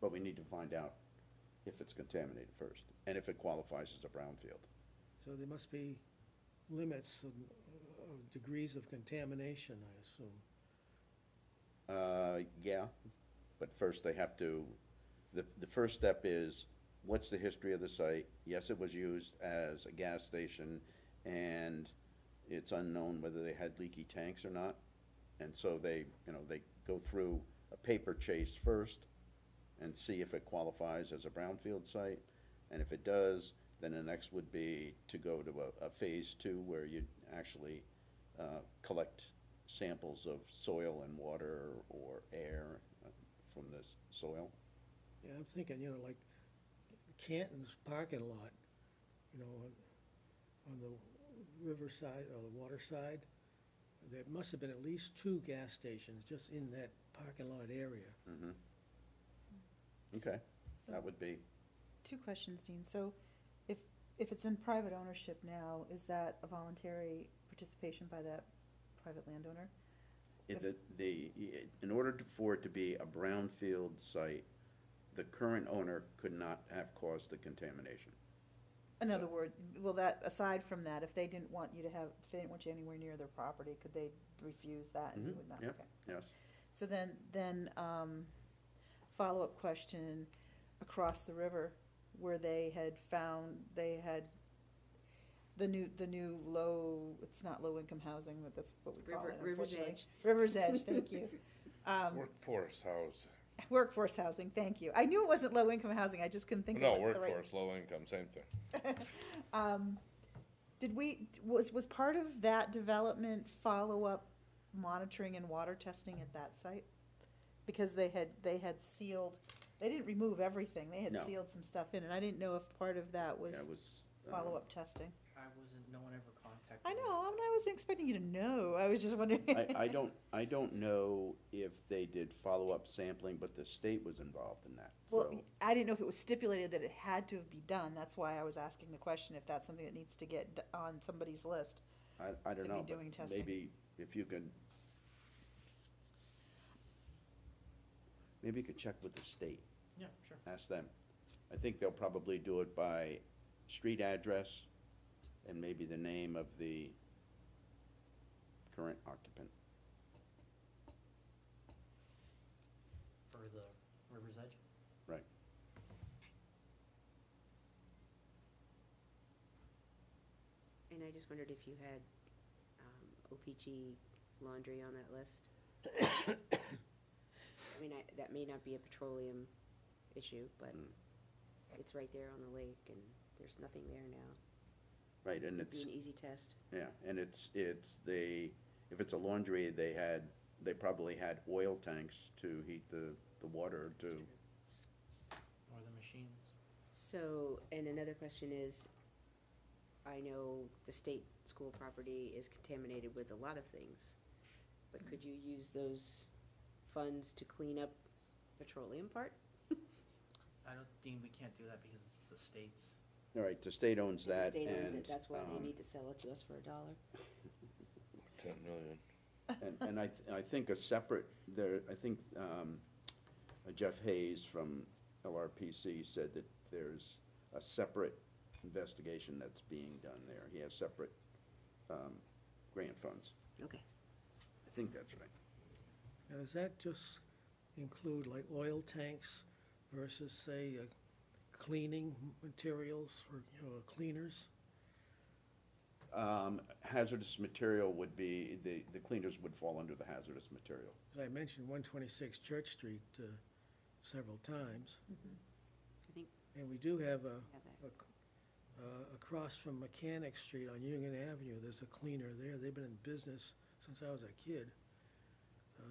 but we need to find out if it's contaminated first, and if it qualifies as a brownfield. So there must be limits of degrees of contamination, I assume. Yeah, but first they have to, the first step is, what's the history of the site? Yes, it was used as a gas station, and it's unknown whether they had leaky tanks or not. And so they go through a paper chase first and see if it qualifies as a brownfield site. And if it does, then the next would be to go to a phase 2 where you actually collect samples of soil and water or air from this soil. Yeah, I'm thinking, like Canton's parking lot, on the riverside or the water side, there must have been at least 2 gas stations just in that parking lot area. Mm-hmm. Okay, So, that would be, 2 questions, Dean. So if it's in private ownership now, is that a voluntary participation by that private landowner? in order for it to be a brownfield site, the current owner could not have caused the contamination. In other words, well, that, aside from that, if they didn't want you anywhere near their property, could they refuse that and you Mhm, would not? yep. Okay. Yes. So then, follow-up question, across the river, where they had the new low, it's not low-income housing, but that's what we call it, River's unfortunately. Edge. River's Edge, thank you. Workforce house. Workforce housing, thank you. I knew it wasn't low-income housing, I just couldn't think No, of it the right. workforce, low income, same thing. Was part of that development follow-up monitoring and water testing at that site? Because they had sealed, they didn't remove everything, they had No. sealed some stuff in, and I didn't know if part of that was. Yeah, follow-up testing? No one ever contacted I me. know, I wasn't expecting you to know, I was just wondering. I don't know if they did follow-up sampling, but the state was involved in that, Well, so. I didn't know if it was stipulated that it had to be done, that's why I was asking the question, if that's something that needs to get on somebody's list. I to don't be know, but doing testing. maybe if you could, maybe you could check with the state, Yeah, sure. ask them. I think they'll probably do it by street address and maybe the name of the current occupant. For the River's Edge. Right. And I just wondered if you had OPG laundry on that list? I mean, that may not be a petroleum issue, but it's right there on the lake, and there's nothing there now. Right, and It'd be it's, an easy test. yeah, and it's, if it's a laundry, they probably had oil tanks to heat the water to, Or the machines. So, and another question is, I know the state school property is contaminated with a lot of things, but could you use those funds to clean up petroleum part? I don't, Dean, we can't do that because it's the state's. all right, the state owns The that, state owns and, it, that's why they need to sell it to us for $1. 10 million. and I think a separate, Jeff Hayes from LRPC said that there's a separate investigation that's being done there. He has separate, grant funds. Okay. I think that's right. Now, does that just include like oil tanks versus, say, cleaning materials for, cleaners? Hazardous material would be, the cleaners would fall under the hazardous material. As I mentioned, 126 Church Street several times. I think And we do have have that. across from Mechanic Street on Union Avenue, there's a cleaner there. They've been in business since I was a kid.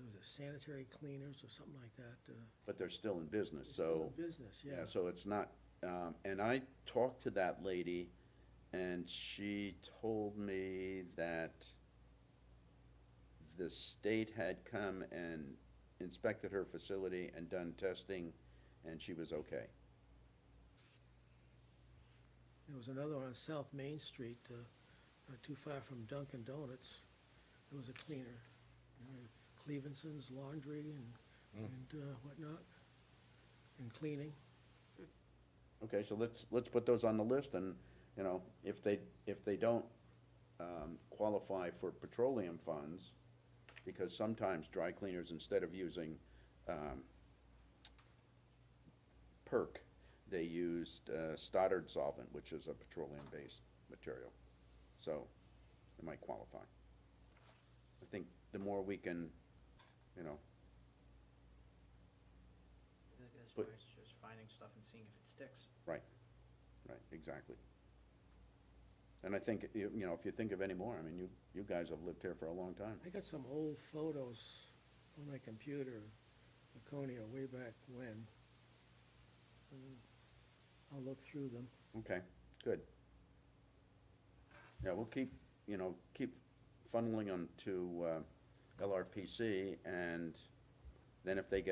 Was it sanitary cleaners or something like that? But they're still in business, It's still so, in business, yeah. yeah, so it's not, and I talked to that lady, and she told me that the state had come and inspected her facility and done testing, and she was okay. There was another one on South Main Street, not too far from Dunkin' Donuts. There was a cleaner, Clevenson's Laundry and whatnot, and cleaning. Okay, so let's put those on the list, and, if they don't qualify for petroleum funds, because sometimes dry cleaners, instead of using PERC, they used Stoddard solvent, which is a petroleum-based material. So it might qualify. I think the more we can, That's But- why it's just finding stuff and seeing if it sticks. right, exactly. And I think, if you think of any more, I mean, you guys have lived here for a long time. I got some old photos on my computer, Laconia, way back when. I'll look through them. Okay, good. Yeah, we'll keep funneling them to LRPC, and then if they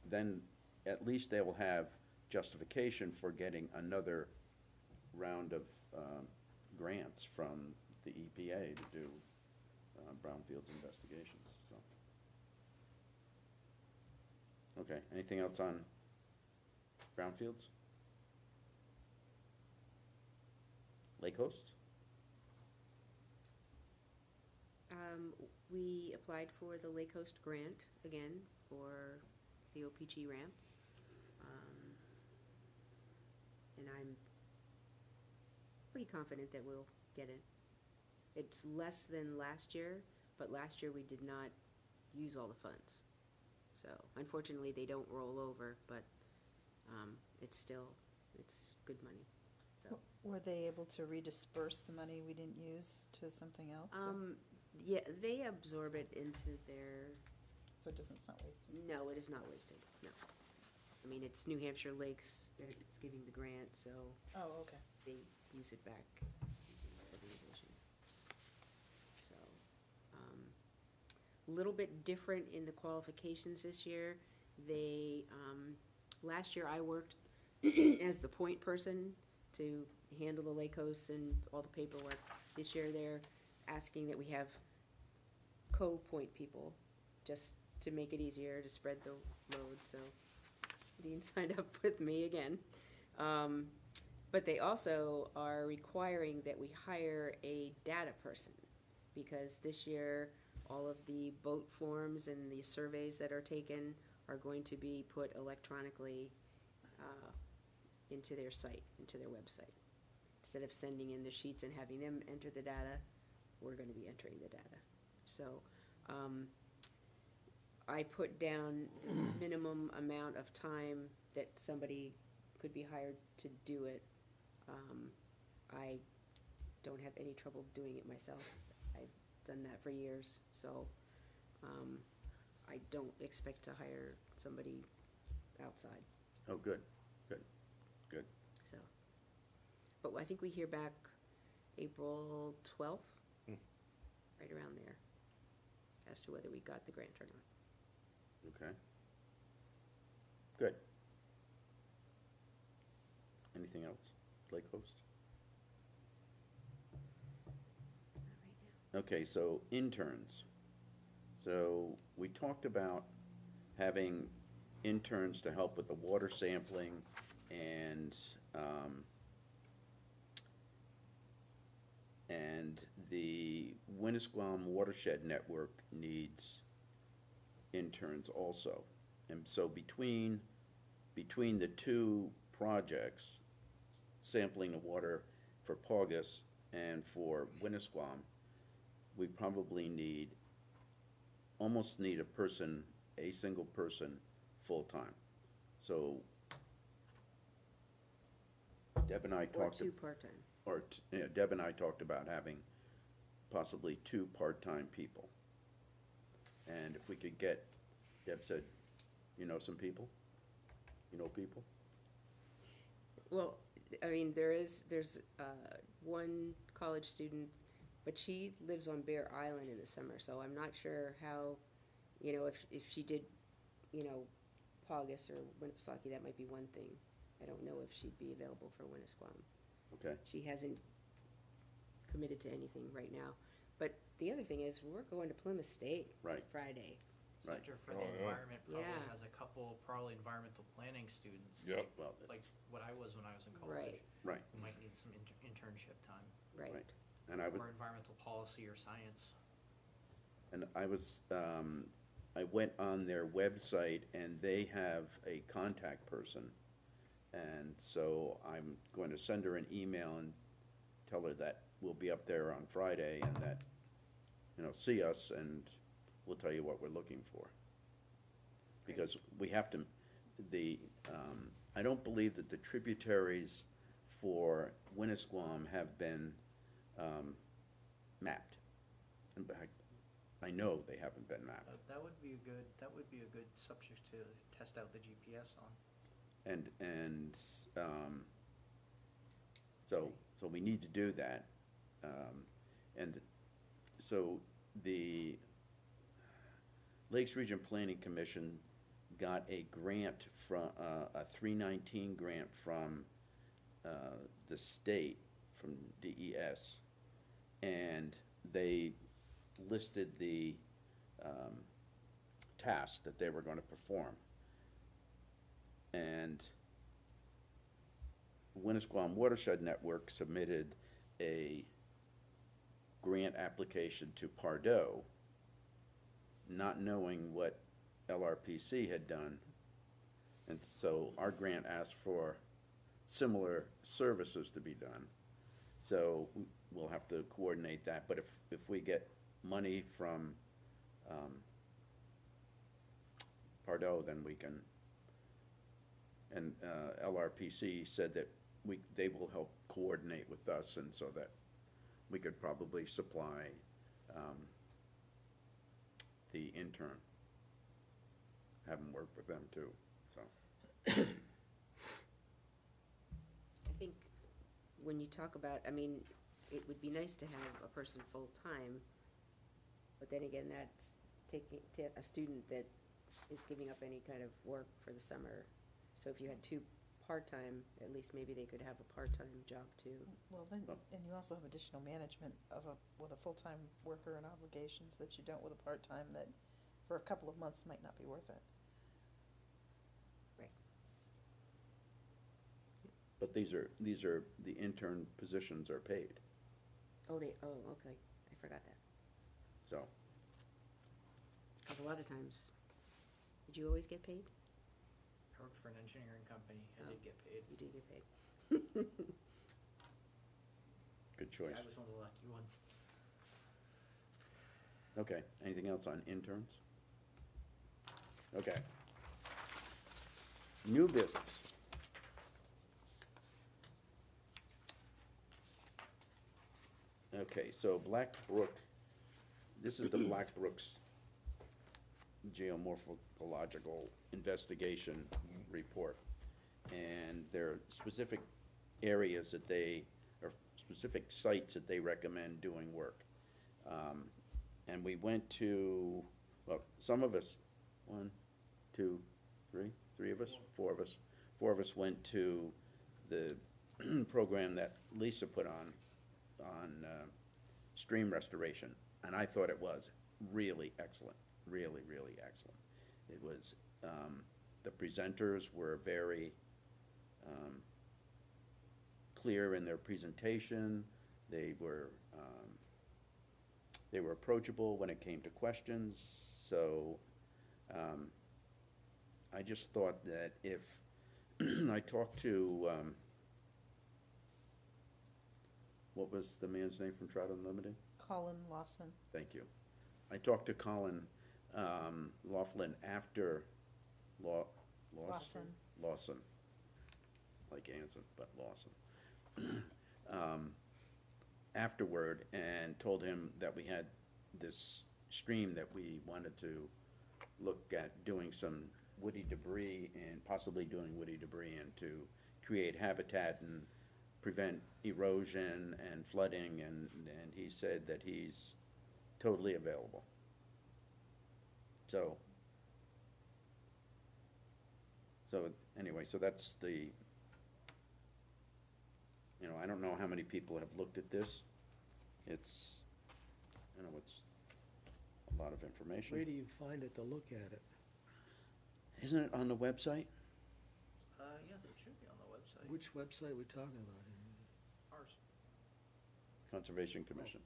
then at least they will have justification for getting another round of grants from the EPA to do brownfields investigations, so. Okay, anything else on brownfields? Lake Coast? We applied for the Lake Coast grant again for the OPG ramp. And I'm pretty confident that we'll get it. It's less than last year, but last year we did not use all the funds. So unfortunately, they don't roll over, but it's good money, so. Were they able to redisperse the money we didn't use to something else? Or- Yeah, they absorb it into their, So it's not wasted? no, it is not wasted, no. I mean, it's New Hampshire Lakes, it's giving the grant, so Oh, okay. they use it back for the musician. So, a little bit different in the qualifications this year. They, last year I worked as the point person to handle the lake hosts and all the paperwork. This year they're asking that we have co-point people, just to make it easier to spread the load, so Dean signed up with me again. But they also are requiring that we hire a data person, because this year, all of the boat forms and the surveys that are taken are going to be put electronically into their site, into their website. Instead of sending in the sheets and having them enter the data, we're gonna be entering the data. So, I put down minimum amount of time that somebody could be hired to do it. I don't have any trouble doing it myself. I've done that for years, so, I don't expect to hire somebody outside, Oh, good, good, good. so. But I think we hear back April 12th, right around there, as to whether we got the grant or not. Okay. Good. Anything else? Lake host? Not right now. Okay, so interns. So we talked about having interns to help with the water sampling and the Winnisquam Watershed Network needs interns also. And so between the two projects, sampling the water for Paugus and for Winnisquam, we probably almost need a single person, full-time. So Deb and I Or talked. two part-time. Deb and I talked about having possibly two part-time people. And if we could get, Deb said, you know some people? You know people? Well, I mean, there's one college student, but she lives on Bear Island in the summer, so I'm not sure how, if she did, Paugus or Winnipesaukee, that might be one thing. I don't know if she'd be available for Winnisquam. Okay, She hasn't committed to anything right now. But the other thing is, we're going to Plymouth State right, Friday. Right. Center for Oh, the yeah. Environment probably Yeah. has a couple, probably environmental planning students. Yep. well, Like what I was when I was in Right. college. right, Who might need some internship time, Right. Right. and I would, or environmental policy or science. and I went on their website and they have a contact person. And so I'm going to send her an email and tell her that we'll be up there on Friday and that, see us and we'll tell you what we're looking for. Because we have to, I don't believe that the tributaries for Winnisquam have been mapped. In fact, I know they haven't been mapped. That would be a good subject to test out the GPS on. And so we need to do that. And so the Lakes Region Planning Commission got a grant from, a 319 grant from the state, from DES, and they listed the tasks that they were going to perform. And Winnisquam Watershed Network submitted a grant application to Pardo, not knowing what LRPC had done. And so our grant asked for similar services to be done. So we'll have to coordinate that, but if we get money from Pardo, then we can. And LRPC said that they will help coordinate with us, and so that we could probably supply the intern, have them work with them too, so. I think when you talk about, I mean, it would be nice to have a person full-time, but then again, that's taking, a student that is giving up any kind of work for the summer. So if you had 2 part-time, at least maybe they could have a part-time job too. Well, then, and you also have additional management with a full-time worker and obligations that you don't with a part-time that for a couple of months might not be worth it. But these are, the intern positions are paid, Oh, okay, I forgot that. so. Because a lot of times, did you always get paid? I worked for an engineering company, I did get paid. You did get paid. Good choice. I was one of the lucky ones. Okay, anything else on interns? Okay. New business. Okay, so Black Brook, this is the Black Brooks geomorphological investigation report. And there are specific areas that they, or specific sites that they recommend doing work. And we went to, well, some of us, 1, 2, 3 of us, 4 of us, 4 of us went to the program that Lisa put on stream restoration, and I thought it was really excellent, really, really excellent. It was, the presenters were very clear in their presentation. They were approachable when it came to questions, so I just thought that if I talked to, what was the man's name from Trout Unlimited? Colin Lawson. Thank you. I talked to Colin Laughlin after Lawson, like Anson, but Lawson. Afterward, and told him that we had this stream that we wanted to look at doing some woody debris and possibly doing woody debris and to create habitat and prevent erosion and flooding, and he said that he's totally available. So anyway, so that's the, you know, I don't know how many people have looked at this. It's, you know, it's a lot of information. Where do you find it to look at it? Isn't it on the website? Yes, it should be on the website. Which website are we talking about? Ours. Conservation Commission.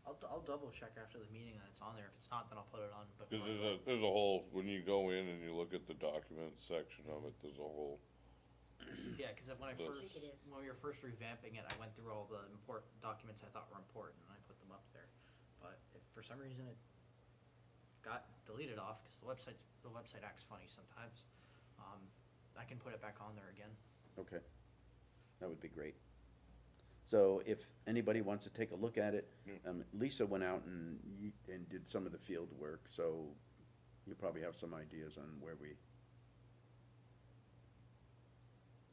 I'll double check after the meeting that it's on there. If it's not, then I'll put it on. But Cause there's a whole, when you go in and you look at the document section of it, there's a whole, yeah, because when Yes. I think it is. when we were first revamping it, I went through all the important documents I thought were important, and I put them up there. But if for some reason it got deleted off, because the website acts funny sometimes, I can put it back on there again. Okay, that would be great. So if anybody wants to take a look at it, Yeah. Lisa went out and did some of the field work, so you probably have some ideas on where we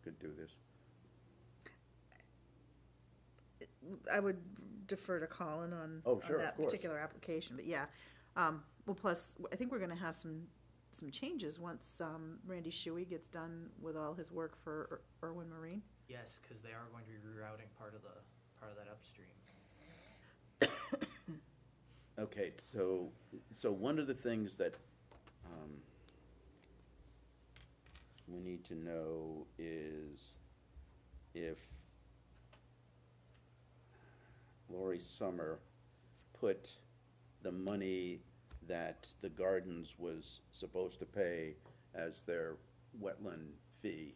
could do this. I would defer to Colin on, Oh, sure, on of that course. particular application, but yeah. Well, plus, I think we're gonna have some changes once, Randy Shuey gets done with all his work for Irwin Marine. Yes, because they are going to be rerouting part of that upstream. Okay, so one of the things that we need to know is if Lori Summer put the money that the Gardens was supposed to pay as their wetland fee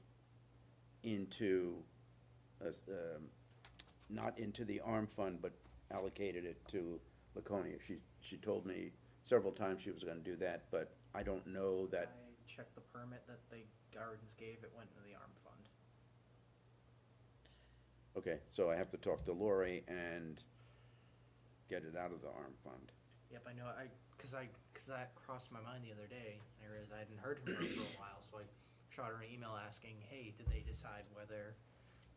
into, not into the ARM fund, but allocated it to Laconia. She told me several times she was gonna do that, but I don't know that, I checked the permit that the Gardens gave, it went into the ARM fund. okay, so I have to talk to Lori and get it out of the ARM fund. Yep, I know, cause that crossed my mind the other day, I realized I hadn't heard from her for a while, so I shot her an email asking, hey, did they decide whether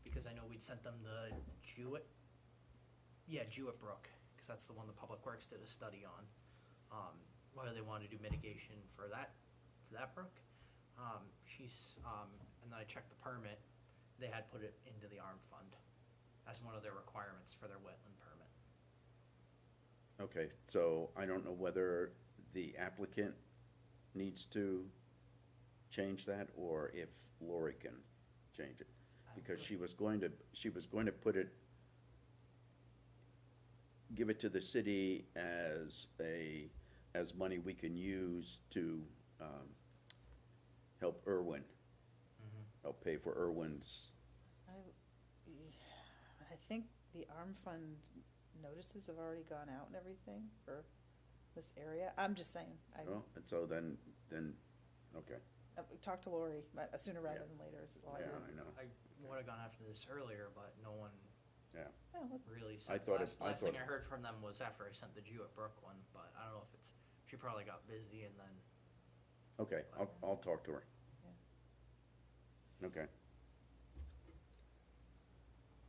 because I know we'd sent them the Jewett Brook, because that's the one the Public Works did a study on. Whether they wanted to do mitigation for that brook. And then I checked the permit, they had put it into the ARM fund as one of their requirements for their wetland permit. Okay, so I don't know whether the applicant needs to change that, or if Lori can change it. Because she was going to put it, give it to the city as money we can use to, help Irwin. Help pay for Irwin's, I think the ARM fund notices have already gone out and everything for this area. I'm just saying, well, and so then, okay, talk to Lori, but sooner rather than later is all I yeah, know. I know, I would've gone after this earlier, but no one yeah. Well, let's- really I said. thought Last thing I heard from them was after I sent the Jewett Brook one, but I don't know if she probably got busy and then. Okay, I'll talk to her. Okay.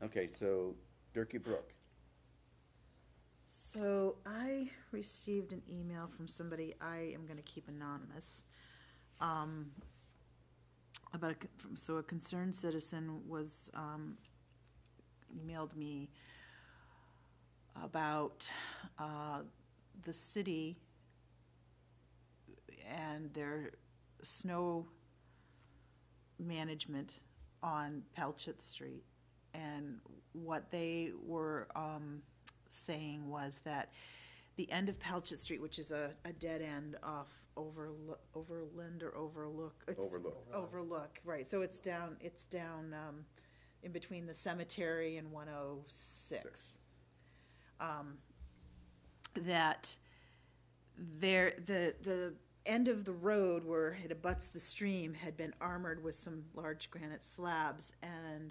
Okay, so Durkey Brook. So I received an email from somebody I am gonna keep anonymous. About a concerned citizen was, emailed me about, the city and their snow management on Pelchet Street. And what they were saying was that the end of Pelchet Street, which is a dead end off Overland or Overlook. Overlook, right, so it's down in between the cemetery and 106. That the end of the road where it abuts the stream had been armored with some large granite slabs, and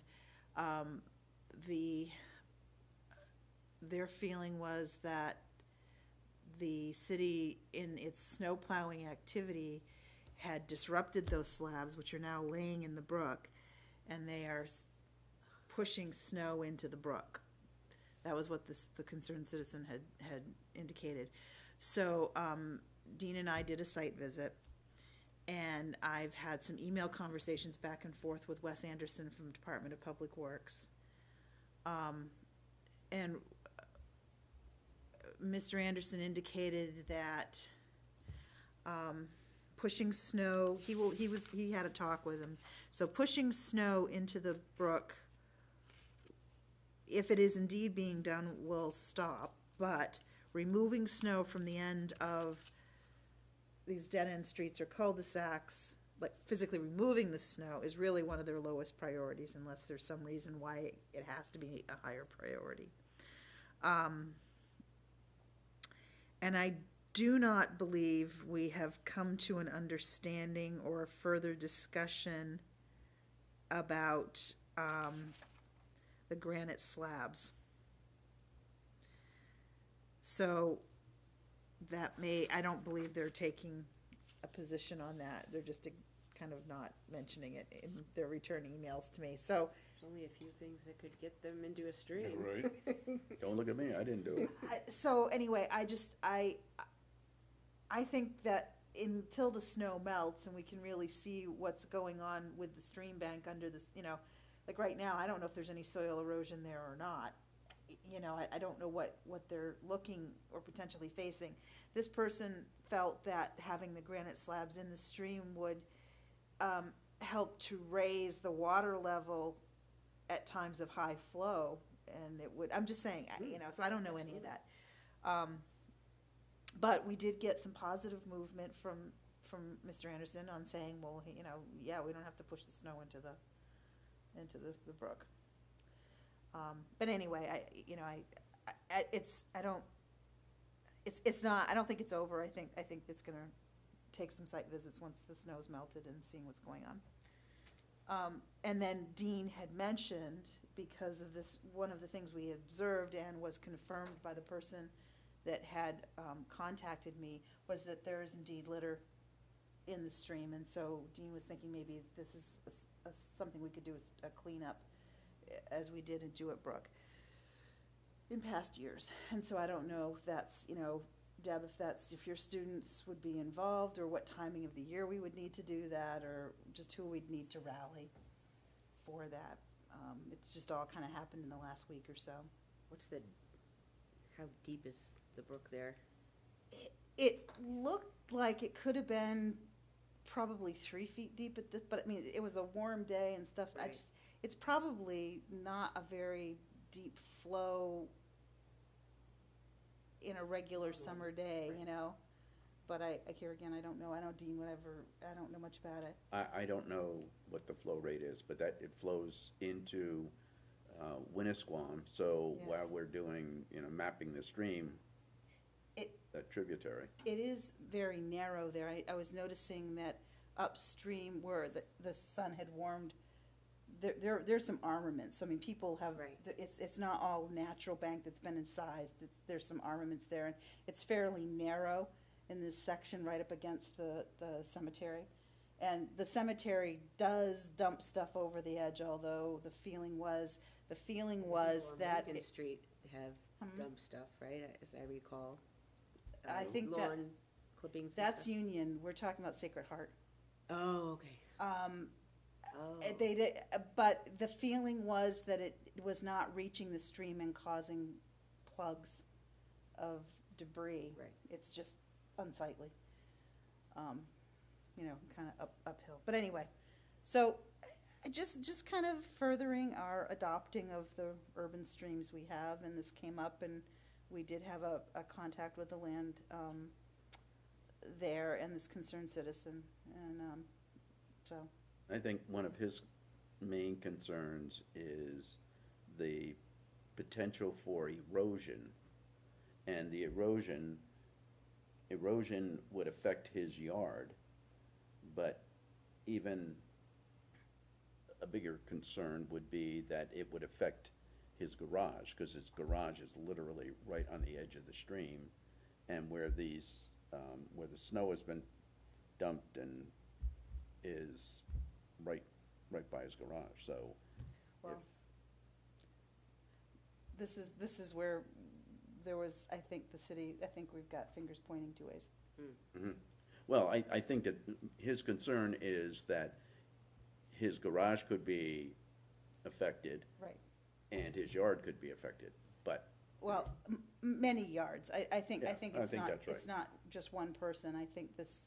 their feeling was that the city, in its snow plowing activity, had disrupted those slabs, which are now laying in the brook, and they are pushing snow into the brook. That was what the concerned citizen had indicated. So Dean and I did a site visit, and I've had some email conversations back and forth with Wes Anderson from Department of Public Works. And Mr. Anderson indicated that pushing snow, he had a talk with him. So pushing snow into the brook, if it is indeed being done, will stop, but removing snow from the end of these dead-end streets or cul-de-sacs, like physically removing the snow, is really one of their lowest priorities, unless there's some reason why it has to be a higher priority. And I do not believe we have come to an understanding or a further discussion about the granite slabs. So that I don't believe they're taking a position on that. They're just kind of not mentioning it in their return emails to me. So There's only a few things that could get them into a stream. Yeah, right. Don't look at me, I didn't do it. so anyway, I think that until the snow melts and we can really see what's going on with the stream bank under this, like right now, I don't know if there's any soil erosion there or not. I don't know what they're looking or potentially facing. This person felt that having the granite slabs in the stream would help to raise the water level at times of high flow, and it would, I'm just saying, so I don't know any of that. But we did get some positive movement from Mr. Anderson on saying, well, yeah, we don't have to push the snow into the brook. But anyway, I don't think it's over. I think it's gonna take some site visits once the snow's melted and seeing what's going on. And then Dean had mentioned, because of this, one of the things we observed and was confirmed by the person that had contacted me was that there is indeed litter in the stream, and so Dean was thinking maybe this is something we could do, a cleanup as we did in Jewett Brook in past years. And so I don't know if that's, you know, Deb, if your students would be involved, or what timing of the year we would need to do that, or just who we'd need to rally for that. It's just all kind of happened in the last week or so. How deep is the brook there? It looked like it could have been probably 3 feet deep at this, but I mean, it was a warm day and stuff. Right. It's probably not a very deep flow in a regular summer day, you know? But I here again, I don't know. I know Dean, I don't know much about it. I don't know what the flow rate is, but that, it flows into Winnisquam, so Yes. while we're doing, you know, mapping the stream, It- that tributary. It is very narrow there. I was noticing that upstream where the sun had warmed, there's some armaments. I mean, people have, Right. it's not all natural bank that's been incised. There's some armaments there, and it's fairly narrow in this section right up against the cemetery. And the cemetery does dump stuff over the edge, although the feeling was People on that, Lincoln Street have Mhm. dump stuff, right, as I recall. I think that- Lawn clippings and that's stuff. Union. We're talking about Sacred Heart. Oh, okay. Oh. Oh, They did, but the feeling was that it was not reaching the stream and causing plugs of debris. Right. It's just unsightly. You know, kind of uphill. But anyway, so just kind of furthering our adopting of the urban streams we have, and this came up, and we did have a contact with the land there and this concerned citizen, and so. I think one of his main concerns is the potential for erosion. And the erosion would affect his yard, but even a bigger concern would be that it would affect his garage, because his garage is literally right on the edge of the stream, and where where the snow has been dumped and is right by his garage, so. Well, this is where there was, I think we've got fingers pointing two ways. Well, I think that his concern is that his garage could be affected Right. and his yard could be affected, but, Well, many yards. I think Yeah, it's I think not, that's right. it's not just one person. I think this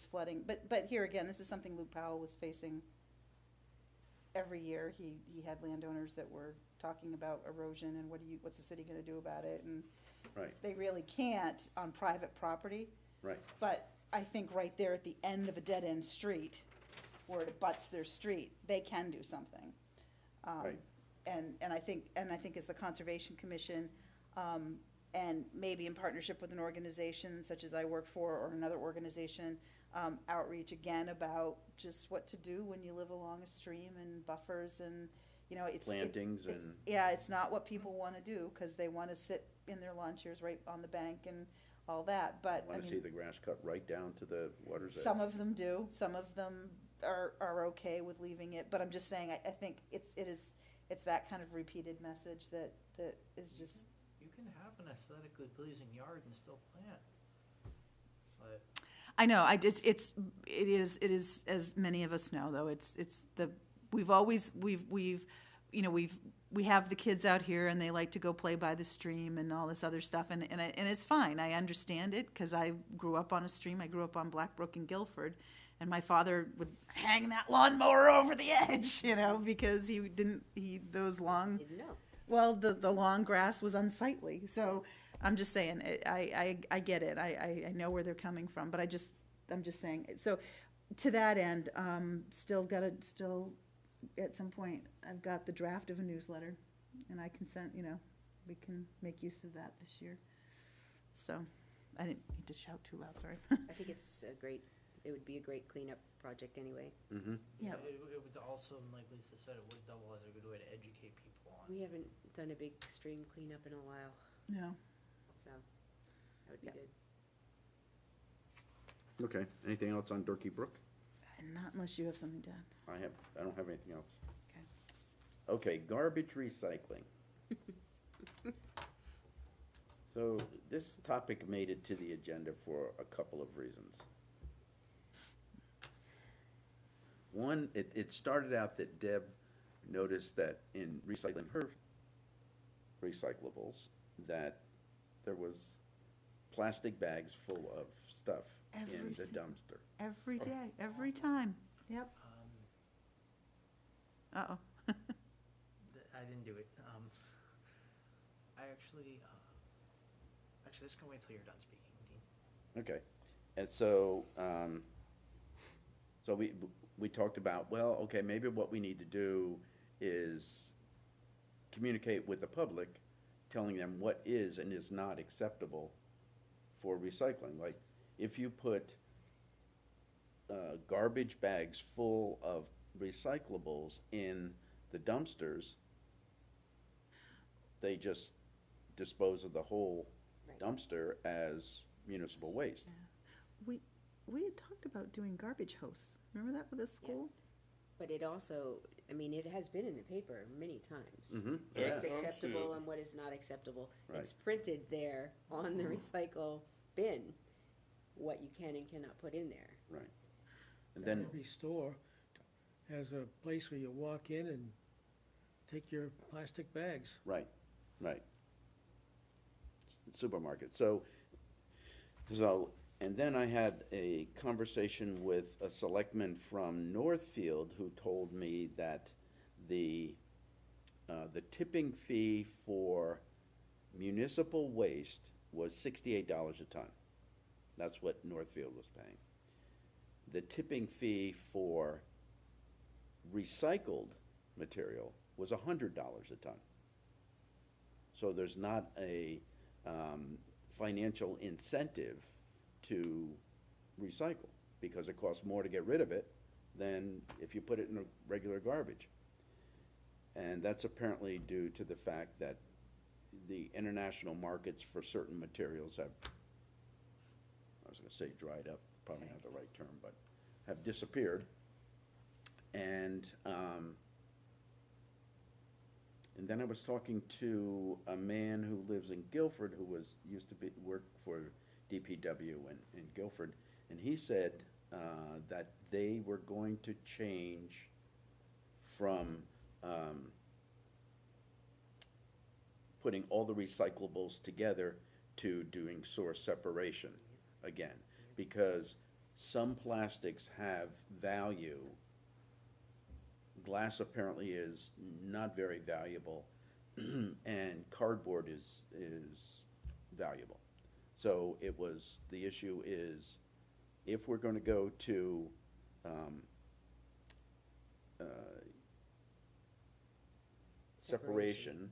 flooding, but here again, this is something Luke Powell was facing every year. He had landowners that were talking about erosion and what's the city gonna do about it? And right, they really can't on private property. right. But I think right there at the end of a dead-end street, where it butts their street, they can do something. Right. And I think as the Conservation Commission, and maybe in partnership with an organization such as I work for, or another organization, outreach again about just what to do when you live along a stream, and buffers, and, you know, Plantings and, yeah, it's not what people wanna do, cause they wanna sit in their lawn chairs right on the bank and all that, but I wanna see mean, the grass cut right down to the water's edge. some of them do, some of them are okay with leaving it, but I'm just saying, I think it's that kind of repeated message that is just, You can have an aesthetically pleasing yard and still plant. But I know, it is, as many of us know, though, we have the kids out here, and they like to go play by the stream and all this other stuff, and it's fine, I understand it, because I grew up on a stream, I grew up on Black Brook and Guilford, and my father would hang that lawnmower over the edge, you know, because those long, didn't know. well, the long grass was unsightly, so I'm just saying, I get it, I know where they're coming from, but I'm just saying, so, to that end, still, at some point, I've got the draft of a newsletter, and I can send, we can make use of that this year. So, I didn't need to shout too loud, sorry. I think it would be a great cleanup project anyway. Mm-hmm. Yeah. it would also, like Lisa said, it would double as a good way to educate people on. We haven't done a big stream cleanup in a while, No. so that would be Yeah. good. Okay, anything else on Durkey Brook? Not unless you have something to add. I don't have anything else. Okay, garbage recycling. So this topic made it to the agenda for a couple of reasons. One, it started out that Deb noticed that in recycling her recyclables, that there was plastic bags full of stuff in Every the si- dumpster. Every day, every time, yep. Uh-oh. I didn't do it. I actually, this can wait till you're done speaking, Dean. Okay, and so, so we talked about, well, okay, maybe what we need to do is communicate with the public, telling them what is and is not acceptable for recycling. Like, if you put garbage bags full of recyclables in the dumpsters, they just dispose of the whole Right. dumpster as municipal waste. We had talked about doing garbage hosts. Remember that with the school? But it also, I mean, it has been in the paper many times. Mhm. Yeah. What's I don't see acceptable it. and what is not acceptable. Right. It's printed there on the recycle bin, what you can and cannot put in there. Right. And then, Every store has a place where you walk in and take your plastic bags. right, right. Supermarket. So, and then I had a conversation with a selectman from Northfield who told me that the tipping fee for municipal waste was $68 a ton. That's what Northfield was paying. The tipping fee for recycled material was $100 a ton. So there's not a financial incentive to recycle, because it costs more to get rid of it than if you put it in a regular garbage. And that's apparently due to the fact that the international markets for certain materials have, I was gonna say dried up, probably not the right term, but have disappeared. And then I was talking to a man who lives in Guilford, who used to work for DPW in Guilford, and he said that they were going to change from putting all the recyclables together to doing source separation again, because some plastics have value. Glass apparently is not very valuable, and cardboard is valuable. So the issue is, if we're gonna go to separation,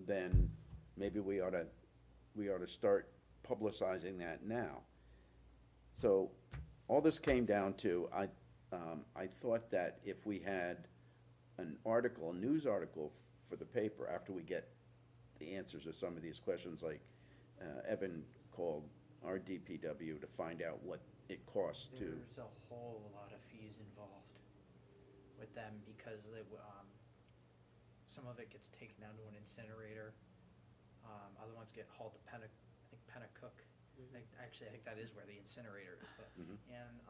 then maybe we ought to start publicizing that now. So, all this came down to, I thought that if we had a news article for the paper, after we get the answers to some of these questions, like Evan called our DPW to find out what it costs to. There's a whole lot of fees involved with them because some of it gets taken down to an incinerator. Other ones get hauled to Pennacook. I think that is where the incinerator is. But, Mhm. And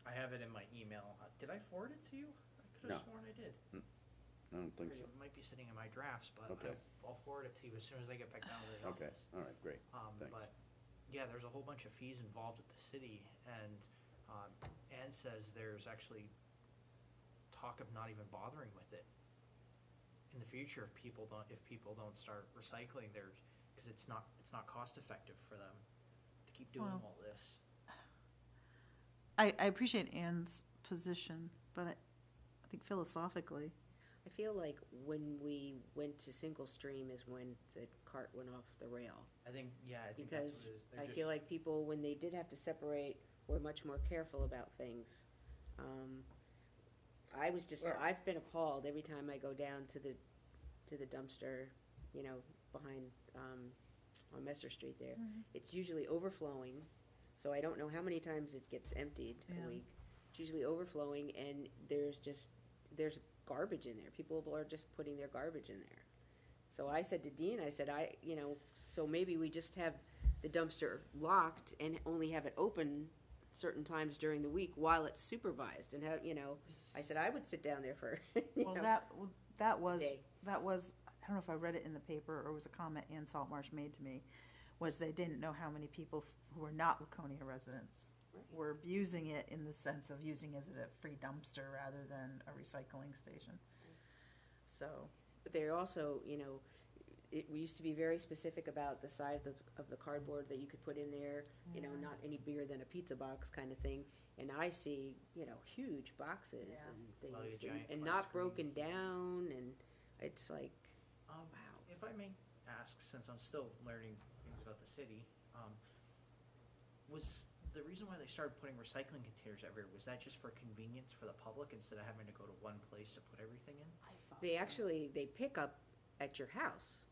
I have it in my email. Did I forward it to you? I could No. have sworn I did. I don't think so. It might be sitting in my drafts, but Okay. I'll forward it to you as soon as I get back down to the Okay, office. all right, great, thanks. But, yeah, there's a whole bunch of fees involved with the city, and Ann says there's actually talk of not even bothering with it in the future if people don't start recycling because it's not cost effective for them to keep doing Well, all this. I appreciate Ann's position, but I think philosophically, I feel like when we went to single stream is when the cart went off the rail. I think that's Because what it is. I feel like people, when they did have to separate, were much more careful about things. I've been appalled every time I go down to the dumpster, behind, on Messer Street there. It's usually overflowing, so I don't know how many times it gets emptied Yeah. a week. It's usually overflowing, and there's garbage in there. People are just putting their garbage in there. So I said to Dean, I said, so maybe we just have the dumpster locked and only have it open certain times during the week while it's supervised and have, I said I would sit down there for, Well, that was, day. I don't know if I read it in the paper or it was a comment Ann Saltmarsh made to me, was they didn't know how many people who were not Laconia residents were abusing it in the sense of using it as a free dumpster rather than a recycling station. So, But they're also, we used to be very specific about the size of the cardboard that you could put in there, not any bigger than a pizza box kind of thing. And I see, huge boxes Yeah. and Well, things, your giant and flat not screens. broken down, and it's like, Wow. If I may ask, since I'm still learning things about the city, was the reason why they started putting recycling containers everywhere, was that just for convenience for the public instead of having to go to one place to put everything in? they pick up at your house.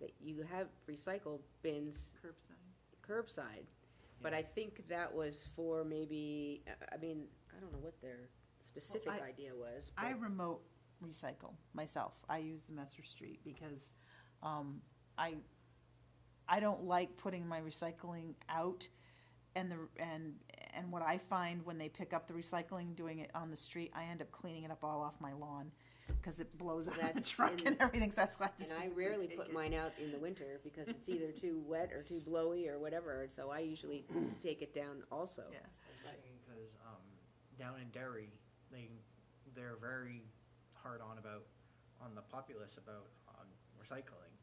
That you have recycle bins curbside. But Yeah. I think that was for maybe, I don't know what their specific Well, idea was. I but- remote recycle myself. I use the Messer Street because I don't like putting my recycling out, and what I find when they pick up the recycling, doing it on the street, I end up cleaning it up all off my lawn because it blows out of the That's- truck and- and everything. So that's why I just And I physically rarely take put it. mine out in the winter because it's either too wet or too blowy or whatever, and so I usually take it down also. Yeah. Because down in Derry, they're very hard on the populace about recycling,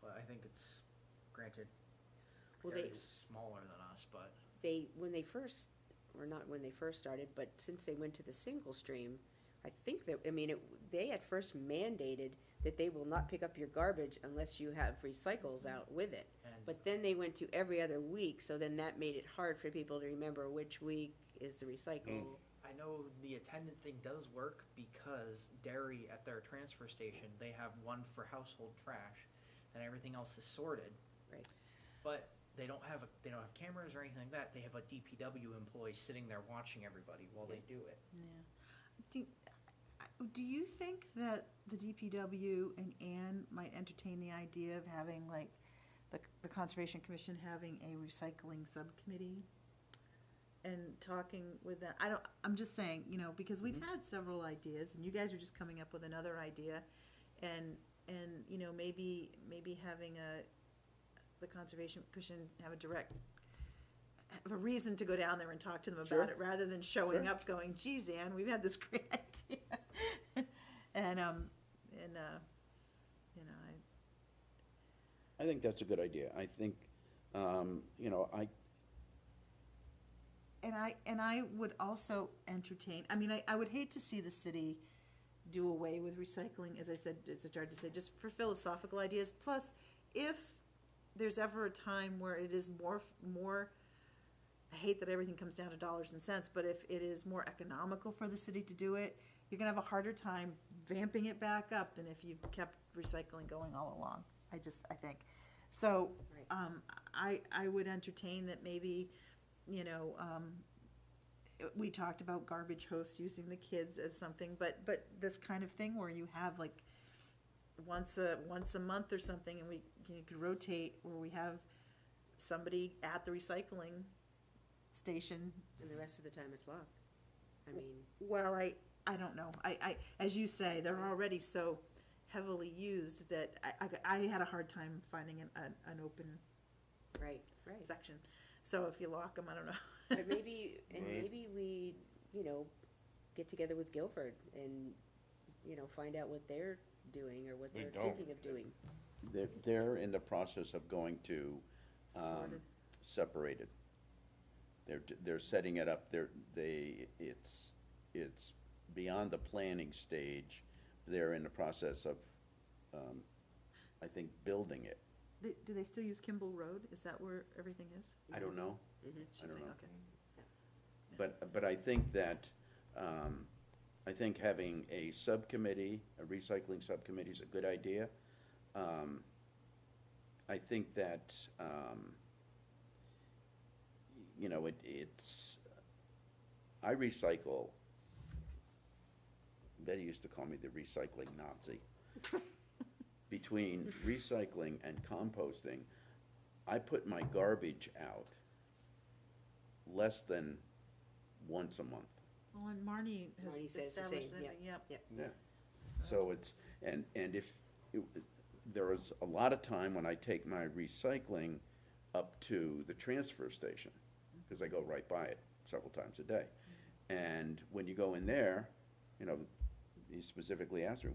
but I think it's granted. Well, they- Derry's smaller than us, but When they first, or not when they first started, but since they went to the single stream, I think that, they at first mandated that they will not pick up your garbage unless you have recycles out with it. and But then they went to every other week, so then that made it hard for people to remember which week is the recycle. I know the attendant thing does work because Derry at their transfer station, they have one for household trash, and everything else is sorted. Right. But they don't have cameras or anything like that. They have a DPW employee sitting there watching everybody while they do it. Yeah. Do you think that the DPW and Ann might entertain the idea of having, like, the Conservation Commission having a recycling subcommittee? And talking with them, I'm just saying, because we've had several ideas, and you guys are just coming up with another idea, and maybe having the Conservation Commission have a reason to go down there and talk to them Sure. about it, rather than showing Sure. up going, geez, Ann, we've had this great idea. I think that's a good idea. I think, And I would also entertain, I would hate to see the city do away with recycling, as I started to say, just for philosophical ideas. Plus, if there's ever a time where it is more, I hate that everything comes down to dollars and cents, but if it is more economical for the city to do it, you're gonna have a harder time vamping it back up than if you've kept recycling going all along. I think. So, Right. I would entertain that maybe, we talked about garbage hosts using the kids as something, but this kind of thing where you have like once a month or something, and you could rotate where we have somebody at the recycling station. And the rest of the time it's locked. Well, I don't know. As you say, they're already so heavily used that I had a hard time finding an open Right. section. So if you lock them, I don't know. But maybe, Right. maybe we, get together with Guilford and, find out what they're doing or what They they're don't. thinking of doing. they're in the process of going to, Sorted. separated. They're setting it up, it's beyond the planning stage. They're in the process of, I think, building it. Do they still use Kimball Road? Is that where everything is? I don't know, She's I don't saying, know. okay. but I think that, I think having a subcommittee, a recycling subcommittee is a good idea. I think that, I recycle Betty used to call me the recycling Nazi. Between recycling and composting, I put my garbage out less than once a month. Well, and Marnie Marnie has says the established same, that, yep. Yeah. So it's, and if, there is a lot of time when I take my recycling up to the transfer station, because I go right by it several times a day. And when you go in there, you know, he specifically asked me,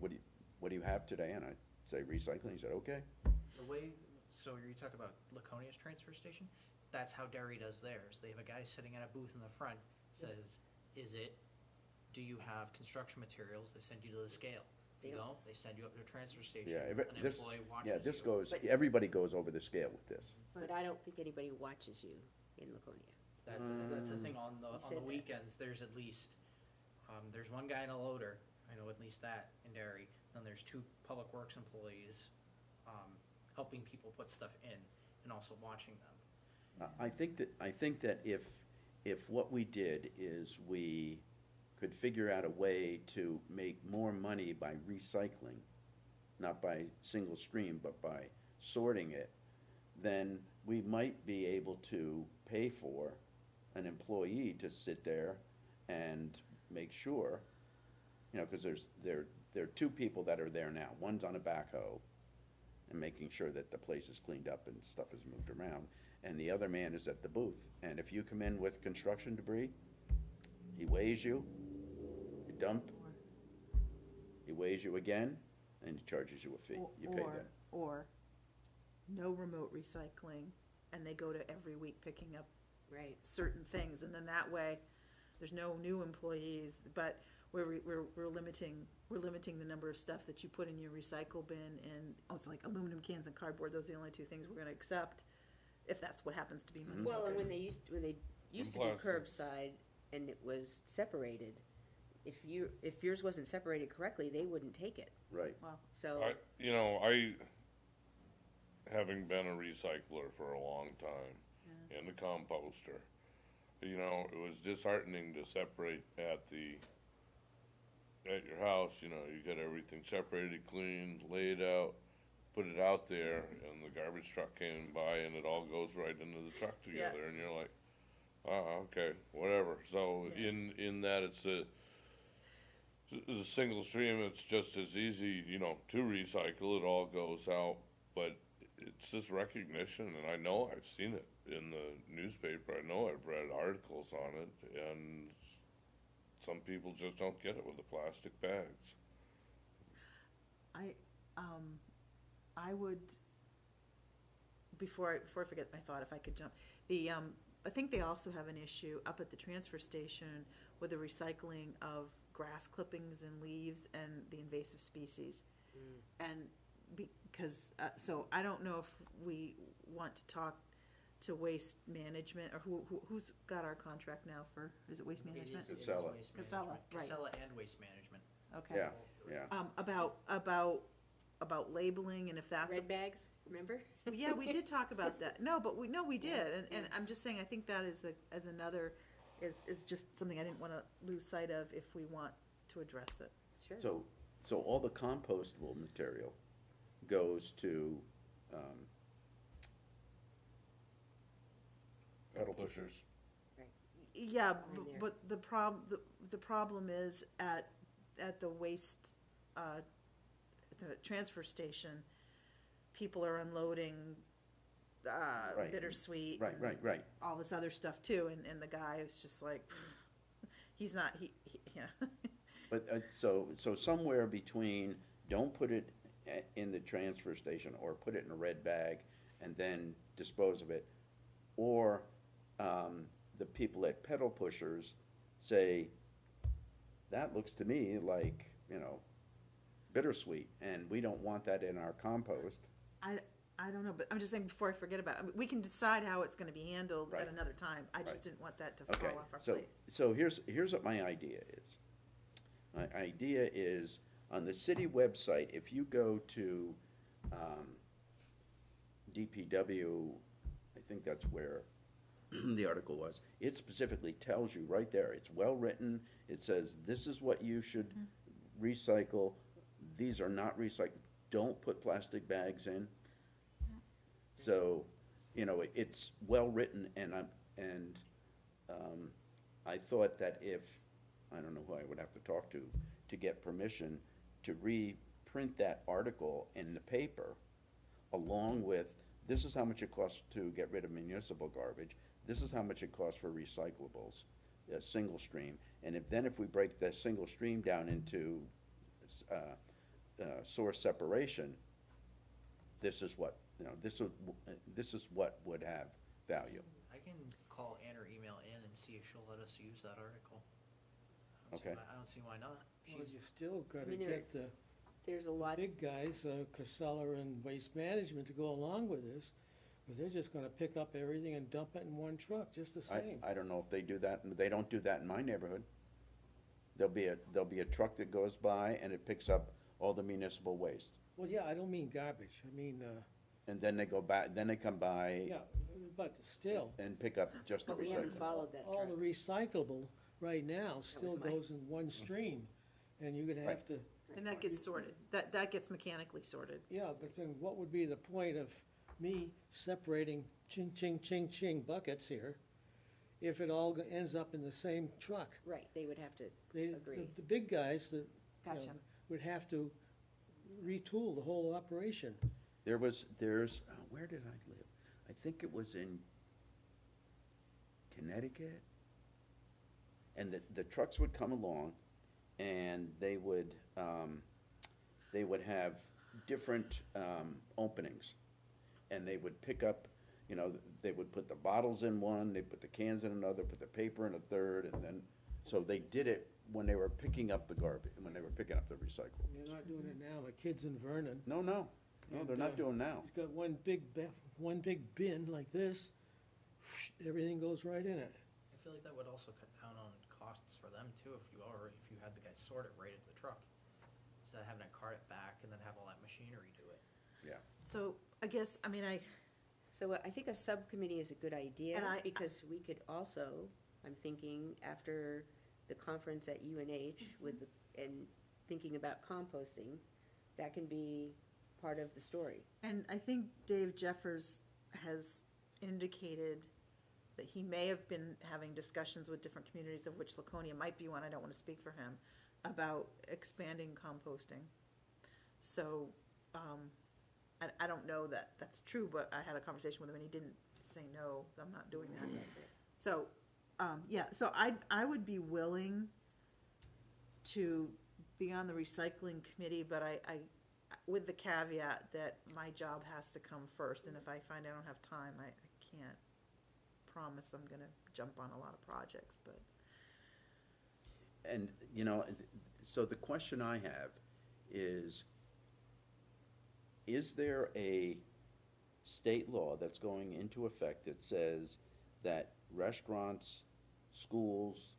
what do you have today? And I say recycling, he said, okay. The way, so you talk about Laconia's transfer station, that's how Derry does theirs. They have a guy sitting at a booth in the front, says, do you have construction materials? They send you to the scale. If you They don't- don't, they send you up to a transfer station. Yeah, An employee watches you. this goes, But- everybody goes over the scale with this. But I don't think anybody watches you in Laconia. That's the thing, on You the said that. weekends, there's at least, there's one guy in a loader, I know at least that in Derry. Then there's 2 public works employees, helping people put stuff in and also watching them. I think that if what we did is we could figure out a way to make more money by recycling, not by single stream, but by sorting it, then we might be able to pay for an employee to sit there and make sure, you know, because there are 2 people that are there now. One's on a backhoe and making sure that the place is cleaned up and stuff is moved around, and the other man is at the booth. And if you come in with construction debris, he weighs you, you dump, he weighs you again, and he charges you a fee. You pay them. Or no remote recycling, and they go to every week picking up Right. certain things, and then that way, there's no new employees, but we're limiting the number of stuff that you put in your recycle bin, and, it's like aluminum cans and cardboard, those are the only 2 things we're gonna accept, if that's what happens to be money Well, and makers. when they used to do plastic. curbside and it was separated, if yours wasn't separated correctly, they wouldn't take it. Right. So, Having been a recycler for a long time and a composter, it was disheartening to separate at your house, you got everything separated, cleaned, laid out, put it out there, and the garbage truck came by and it all goes right into the truck together, and you're like, okay, whatever. So in that it's a single stream, it's just as easy, to recycle, it all goes out, but it's this recognition, and I know I've seen it in the newspaper, I know I've read articles on it, and some people just don't get it with the plastic bags. I would, before I forget my thought, if I could jump, I think they also have an issue up at the transfer station with the recycling of grass clippings and leaves and the invasive species. And because, so I don't know if we want to talk to Waste Management, or who's got our contract now for, is it Waste Management? It is Casella. Waste Casella, Management. right. Casella and Waste Management. Okay. Yeah. About labeling, and if that's, red bags, remember? yeah, we did talk about that. No, we did, and I'm just saying, I think that is just something I didn't wanna lose sight of if we want to address it. Sure. So all the compostable material goes to, Pedal pushers. Yeah, in there. but the problem is at the waste, the transfer station, people are unloading, Right. bittersweet. right, and all this other stuff too, and the guy is just like, he's not, yeah. But, so somewhere between, don't put it in the transfer station, or put it in a red bag and then dispose of it, or, the people at pedal pushers say, that looks to me like, bittersweet, and we don't want that in our compost. I don't know, but I'm just saying, before I forget about it, we can decide how it's gonna be handled Right. at another time. I just Right. didn't want that to Okay, fall off our so, plate. so here's what my idea is. My idea is, on the city website, if you go to, DPW, I think that's where the article was, it specifically tells you right there, it's well-written, it says, this is what you should recycle, these are not recycled, don't put plastic bags in. So, you know, it's well-written, and I thought that if, I don't know who I would have to talk to get permission to reprint that article in the paper, along with, this is how much it costs to get rid of municipal garbage, this is how much it costs for recyclables, a single stream, and if we break the single stream down into source separation, this is what, you know, this is what would have value. I can call Ann or email Ann and see if she'll let us use that article. Okay. I don't see why not. Well, She's, you still gotta mean, there- get the There's a lot, big guys, Casella and Waste Management to go along with this, because they're just gonna pick up everything and dump it in one truck, just the same. I don't know if they do that, they don't do that in my neighborhood. There'll be a truck that goes by and it picks up all the municipal waste. Well, yeah, I don't mean garbage, I mean, And then they go back, then they come by yeah, but still, and pick up just the but we haven't recycling. followed that all track. the recyclable right now still my- goes in one stream, and you're gonna have Right. to, And that gets sorted, that gets mechanically sorted. yeah, but then what would be the point of me separating ching, ching, ching, ching buckets here if it all ends up in the same truck? Right, they would have to, They, Agreed. the big guys that, you know, Gotcha. would have to retool the whole operation. There's, where did I live? I think it was in Connecticut. And the trucks would come along and they would have different, openings. And they would pick up, you know, they would put the bottles in one, they'd put the cans in another, put the paper in a third, and then, so they did it when they were picking up the garbage, when they were picking up the recyclables. They're not doing it now, my kid's in Vernon. No, they're not doing now. He's got one big bin like this, everything goes right in it. I feel like that would also cut down on costs for them too, if you had the guy sort it right at the truck. Instead of having to cart it back and then have all that machinery do it. Yeah. So, I guess, I mean, so I think a subcommittee is a good idea, And I- because we could also, I'm thinking, after the conference at UNH with, and thinking about composting, that can be part of the story. and I think Dave Jeffers has indicated that he may have been having discussions with different communities, of which Laconia might be one, I don't wanna speak for him, about expanding composting. So, I don't know that that's true, but I had a conversation with him and he didn't say, no, I'm not doing that. So, yeah, so I would be willing to be on the recycling committee, but I, with the caveat that my job has to come first, and if I find I don't have time, I can't promise I'm gonna jump on a lot of projects, but. And, you know, so the question I have is there a state law that's going into effect that says that restaurants, schools,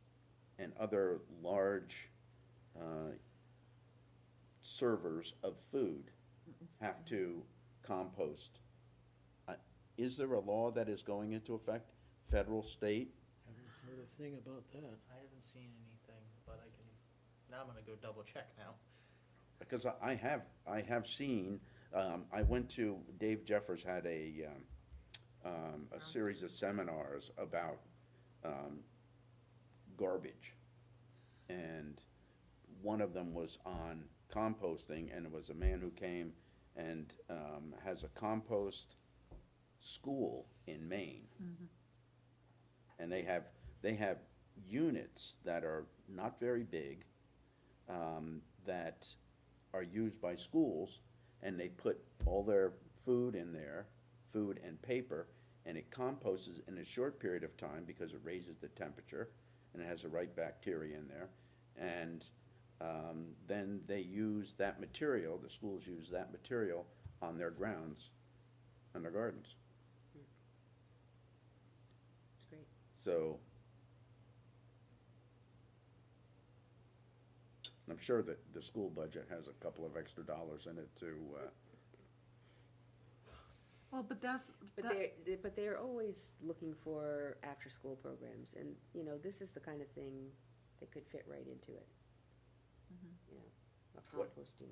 and other large servers of food have to compost? Is there a law that is going into effect, federal, state? Haven't heard a thing about that. I haven't seen anything, but now I'm gonna go double check now. Because I have seen, I went to, Dave Jeffers had a series of seminars about garbage. And one of them was on composting, and it was a man who came and has a compost school in Maine. And they have units that are not very big, that are used by schools, and they put all their food in there, food and paper, and it composes in a short period of time because it raises the temperature, and it has the right bacteria in there. And then they use that material, the schools use that material on their grounds, on their gardens. It's great. So, I'm sure that the school budget has a couple of extra dollars in it to, Well, but that's, But they're always looking for after-school programs, and, you know, this is the kind of thing that could fit right into it. You know, a What? composting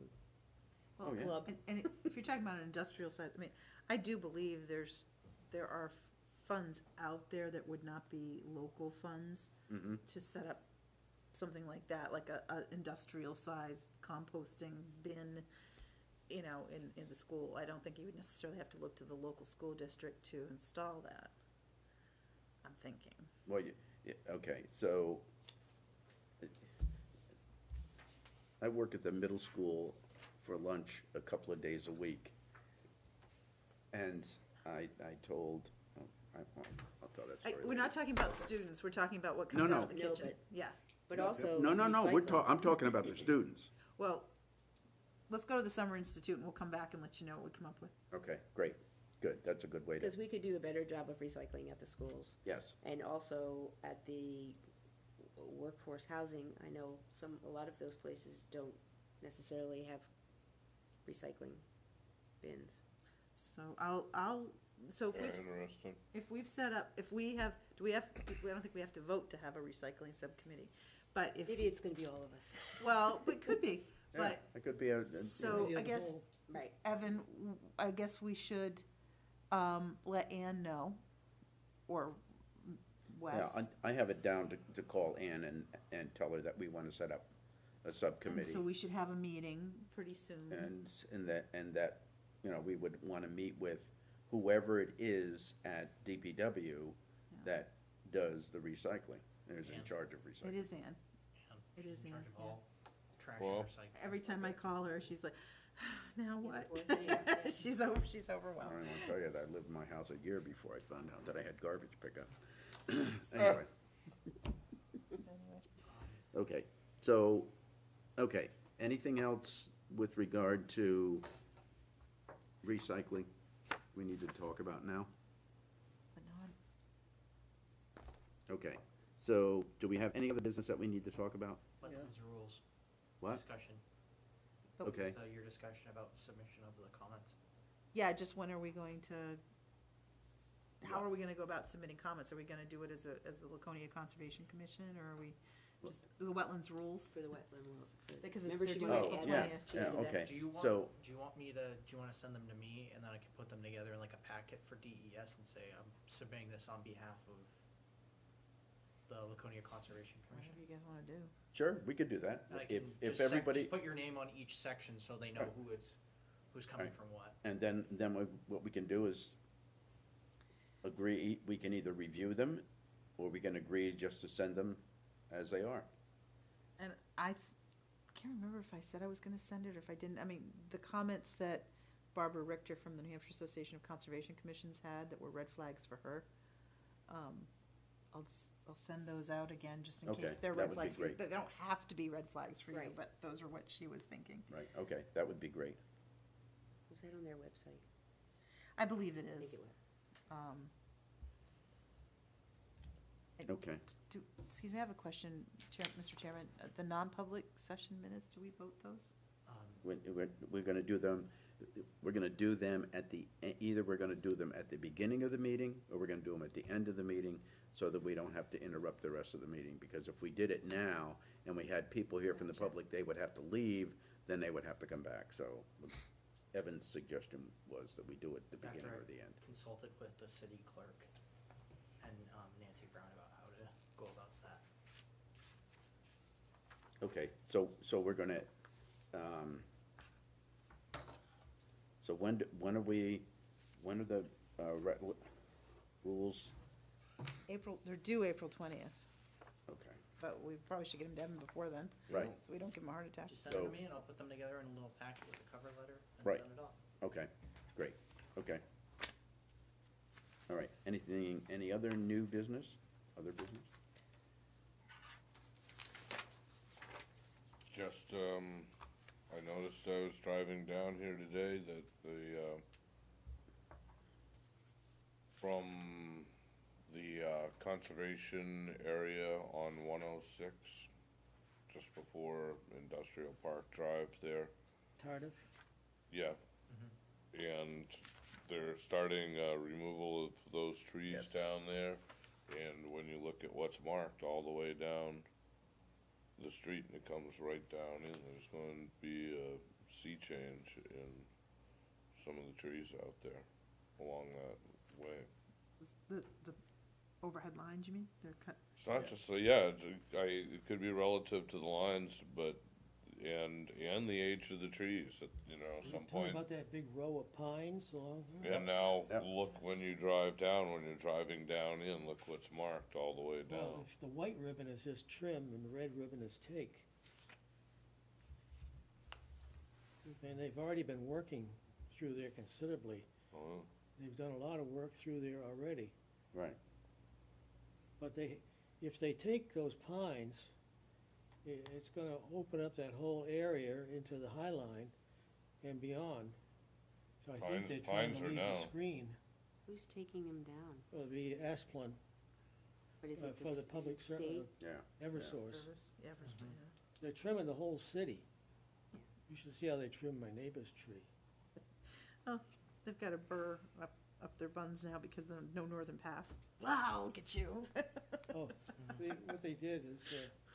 Oh, yeah. club. And if you're talking about an industrial site, I mean, I do believe there are funds out there that would not be local funds Mm-hmm. to set up something like that, like a industrial sized composting bin, you know, in the school. I don't think you would necessarily have to look to the local school district to install that, I'm thinking. Well, okay, so I work at the middle school for lunch a couple of days a week. And I told, oh, I'll tell that story. We're later. not talking about students, we're talking about what No, comes no. out of the No, kitchen. but- Yeah, But also. No, recycling. I'm talking about the students. well, let's go to the Summer Institute and we'll come back and let you know what we come up with. Okay, great, good, that's a good way to, Because we could do a better job of recycling at the schools. yes. And also at the workforce housing, I know a lot of those places don't necessarily have recycling bins. So so if Very we've, interesting. if we've set up, if we have, I don't think we have to vote to have a recycling subcommittee. But if, Maybe it's gonna be all of us. well, it could be, Yeah, but, it could be a. so Idea I of the guess, whole. Right. Evan, I guess we should, let Ann know, or Wes. Yeah, I have it down to call Ann and tell her that we want to set up a And subcommittee. so we should have a meeting pretty soon. And that, you know, we would want to meet with whoever it is at DPW that does the recycling, and is in Ann. charge of It recycling. is Ann. And It is in charge Ann, of all trash Well- and recycling. Every time I call her, she's like, now what? poor thing, yeah. She's I overwhelmed. don't want to tell you that I lived in my house a year before I found out that I had garbage pickup. Anyway, okay, so, okay, anything else with regard to recycling we need to talk about now? But no, Okay, so do we have any other business that we need to talk about? Wetlands rules. What? Discussion. Okay, So your discussion about submission of the comments. Yeah, just when are we going to, how are we gonna go about submitting comments? Are we gonna do it as the Laconia Conservation Commission, or are we just, the wetlands rules? For the wetland rule. Because it's- Remember they're she doing wanted it to on add the that? 20th. She added that. okay, Do you want, so, do you want me to, do you wanna send them to me and then I can put them together in like a packet for DES and say, I'm submitting this on behalf of the Laconia Conservation Commission? Whatever you guys wanna do. sure, we could do that. And I If, can if just everybody, just put your name on each section so they know Right. who's coming Right. from what. and then what we can do is agree, we can either review them, or we can agree just to send them as they are. And I can't remember if I said I was gonna send it or if I didn't. I mean, the comments that Barbara Richter from the New Hampshire Association of Conservation Commissions had that were red flags for her, I'll send those out again, just in Okay, case they're that red would be flags for you. great. They don't have to be red flags for you, Right. but those are what she was thinking. Right, okay, that would be great. Was that on their website? I believe it I think is. it was. Okay. Excuse me, I have a question, Mr. Chairman. The non-public session minutes, do we vote those? We're gonna do them, we're gonna do them at either we're gonna do them at the beginning of the meeting, or we're gonna do them at the end of the meeting, so that we don't have to interrupt the rest of the meeting, because if we did it now, and we had people here from the public, they would have to leave, then they would have to come back, so Evan's suggestion was that we do it at the beginning After or the end. Consulted with the city clerk and Nancy Brown about how to go about that. Okay, so we're gonna, so when are the, rules? They're due April 20th, Okay, but we probably should get them to Evan before then. right, So we don't give them a heart attack. Just send them So- to me and I'll put them together in a little packet with a cover letter and Right. send it off. okay, great, okay. All right, any other new business, other business? Just, I noticed I was driving down here today that from the, conservation area on 106, just before Industrial Park Drive there, Tardif? yeah. And they're starting, removal of those trees Yes. down there, and when you look at what's marked all the way down the street and it comes right down in, there's going to be a sea change in some of the trees out there along that way. The overhead lines, you mean? They're cut. It's not just, so yeah, it could be relative to the lines, but, and the age of the trees at, some Talking point. about that big row of pines along there? And now, Yep. look, when you drive down, when you're driving down in, look what's marked all the way Well, down. if the white ribbon is just trim and the red ribbon is take. And they've already been working through there considerably. Oh, They've done a lot of work through there already. Right. But if they take those pines, it's gonna open up that whole area into the High Line and beyond. So I think Pines- they're trying pines to are leave a now. screen. Who's taking them down? It'll be Asplin, What is it, for the is public it ser- state? Yeah. Eversource. Service, yeah, for- yeah. They're trimming the whole city. You should see how they trim my neighbor's tree. They've got a burr up their buns now because of no northern pass. Wow, look at you. Oh, what they did is,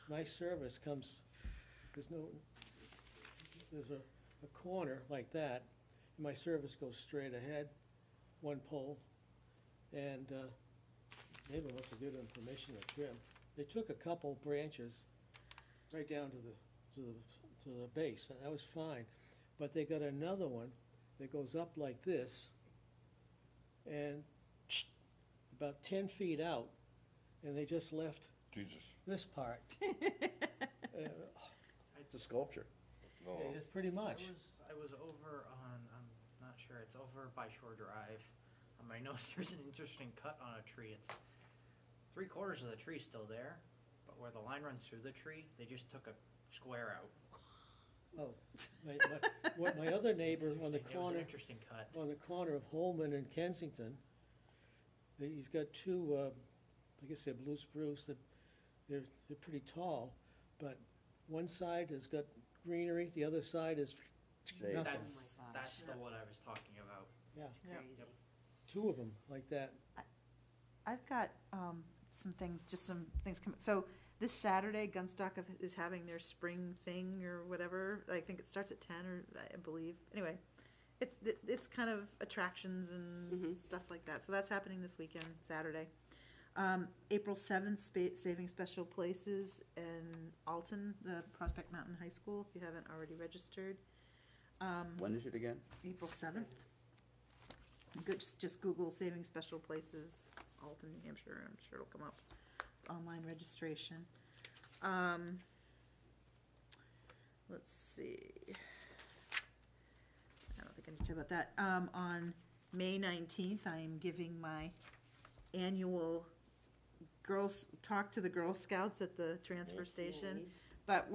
my service comes, there's a corner like that, and my service goes straight ahead, one pole, and, neighbor must have given them permission to trim. They took a couple branches right down to the base, and that was fine, but they got another one that goes up like this, and about 10 feet out, and they just left Jesus, this part. It's a sculpture. no, It's pretty much. I was over on, I'm not sure, it's over by Shore Drive. I noticed there's an interesting cut on a tree. It's 3/4 of the tree's still there, but where the line runs through the tree, they just took a square out. Oh, my other neighbor on the It was corner, an interesting cut. on the corner of Holman and Kensington, he's got two, I guess they're blue spruce, that they're pretty tall, but one side has got greenery, the other side is Shade. nothing. That's the one I was talking about. Yeah, Yeah. Crazy. two of them like that. I've got some things coming. So this Saturday, Gunstock is having their spring thing or whatever. I think it starts at 10, or I believe. Anyway, it's kind of attractions and Mhm. stuff like that. So that's happening this weekend, Saturday. April 7th, Saving Special Places in Alton, the Prospect Mountain High School, if you haven't already registered. When is it again? April 7th. Just Google Saving Special Places, Alton, New Hampshire, I'm sure it'll come up. It's online registration. Let's see. I don't think I need to tell you about that. On May 19th, I am giving my annual talk to the Girl Scouts at the transfer station. Nice. But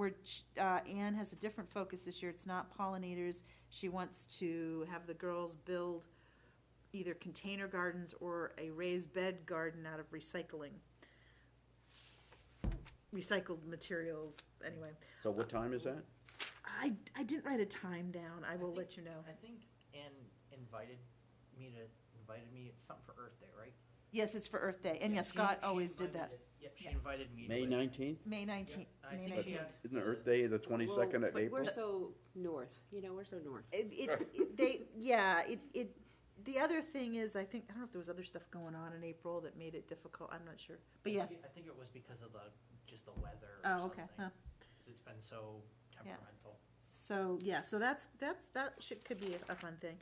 Anne has a different focus this year. It's not pollinators. She wants to have the girls build either container gardens or a raised bed garden out of recycled materials, anyway. So what time is that? I didn't write a time down. I will let you know. I think Ann invited me, it's something for Earth Day, right? Yes, it's for Earth Day. And Yeah, yes, she- Scott she always did invited that. it. Yep, she Yeah. invited me to May it. 19th? May 19th. Yeah, I May think 19th. she Isn't Earth Day the 22nd of Well, April? We're so north, we're so north. The other thing is, I don't know if there was other stuff going on in April that made it difficult. I'm not sure. But yeah. I think it was because of just the weather or Oh, something. okay. Huh. 'Cause it's been so Yeah. temperamental. So, yeah, so that could be a fun thing.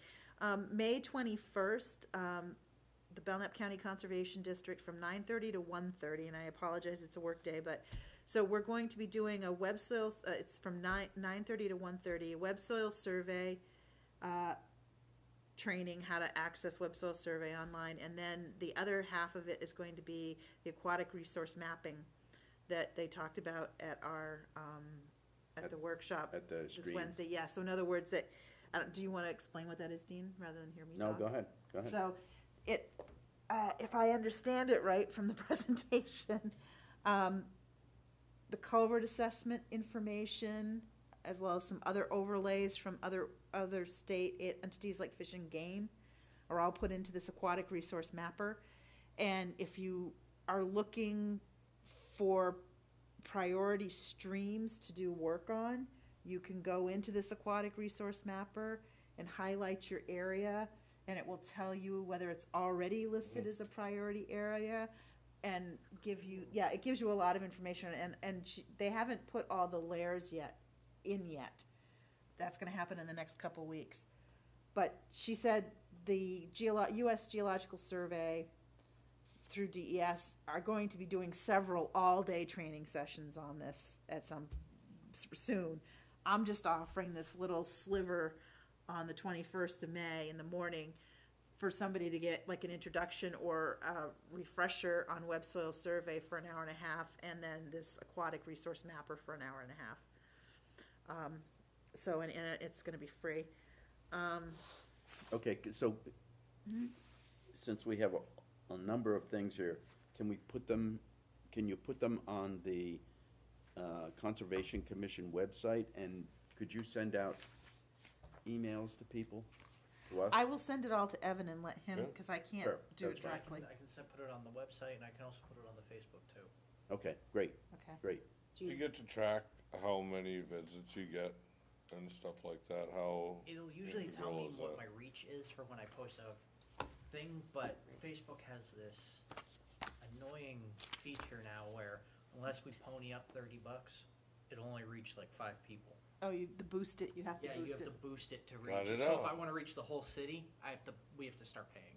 May 21st, the Belknap County Conservation District from 9:30 to 1:30, and I apologize, it's a work day, but, so we're going to be doing a web soil, it's from 9:30 to 1:30, a web soil survey, training how to access web soil survey online, and then the other half of it is going to be the aquatic resource mapping that they talked about at our, at the workshop At the this screen? Wednesday. Yeah, so in other words, do you want to explain what that is, Dean, rather than hear me No, talk? go ahead, go ahead. So, if I understand it right from the presentation, the culvert assessment information, as well as some other overlays from other state entities like Fish and Game, are all put into this aquatic resource mapper. And if you are looking for priority streams to do work on, you can go into this aquatic resource mapper and highlight your area, and it will tell you whether it's already listed as a priority area, and give you, yeah, it gives you a lot of information, and they haven't put all the layers yet. That's gonna happen in the next couple weeks. But she said the US Geological Survey through DES are going to be doing several all-day training sessions on this at some soon. I'm just offering this little sliver on the 21st of May in the morning for somebody to get like an introduction or a refresher on web soil survey for an hour and a half, and then this aquatic resource mapper for an hour and a half. So, and it's gonna be free. Okay, so, since we have a number of things here, can you put them on the Conservation Commission website, and could you send out emails to people, to us? I will send it all to Evan and let him, Yeah. because I can't Sure, do that's it fine. directly. I can put it on the website, and I can also put it on the Facebook too. Okay, great, Okay. great. Do You you, get to track how many visits you get and stuff like that, how, It'll usually Big tell me deal is what that. my reach is for when I post a thing, but Facebook has this annoying feature now where unless we pony up $30, it'll only reach like 5 people. Oh, you boost it, you have to Yeah, you boost have it. to boost it to Got reach it it. So if out. I wanna reach the whole city, we have to start paying.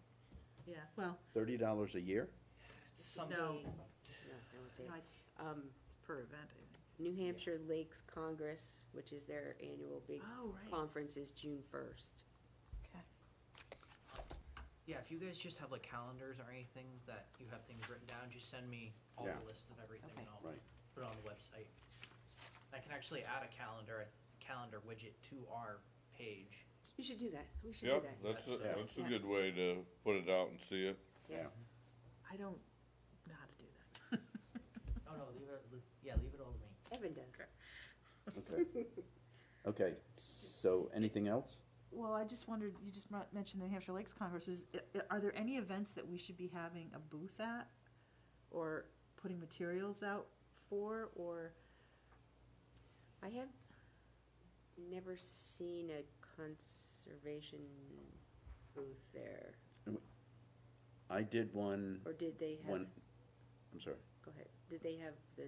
Yeah, well, $30 a year? Someday, No. no, I won't say no, it. it's Um, per event, I think. New Hampshire Lakes Congress, which is their annual big Oh, right. conference, is June 1st. Okay. yeah, if you guys just have like calendars or anything that you have things written down, just send me all Yeah. the list of everything Okay. and I'll Right. put it on the website. I can actually add a calendar widget to our page. We should do that. We should yeah, do that. that's a, Yeah. that's a Yeah. good way to put it out and see it. Yeah. I don't know how to do that. Oh no, leave it all to me. Evan does. Okay. Okay, so anything else? Well, I just wondered, you just mentioned the New Hampshire Lakes Congress, are there any events that we should be having a booth at? Or putting materials out for, or, I have never seen a conservation booth there. I did one, Or did they have, I'm sorry. go ahead, did they have the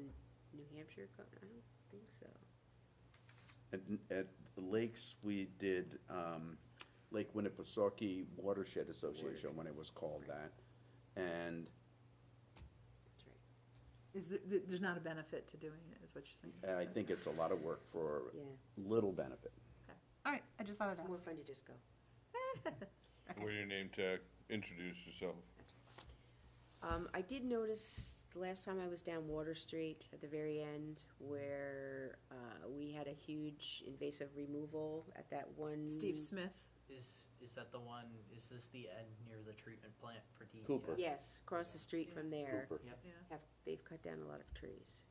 New Hampshire, I don't think so. At the lakes, we did, Lake Winnipesaukee Watershed Association, when it was called that. And That's right. is there's not a benefit to doing it, is what you're saying? I think it's a lot of work for Yeah, little benefit. Okay. All right, I just thought I'd it's more ask. fun to just go. Wear your name tag, introduce yourself. I did notice the last time I was down Water Street at the very end where we had a huge invasive removal at that one. Steve Smith, Is that the one, is this the end near the treatment plant for DES? Cooper. Yes, across the street from there. Cooper. Yep, yeah. They've cut down a lot of trees.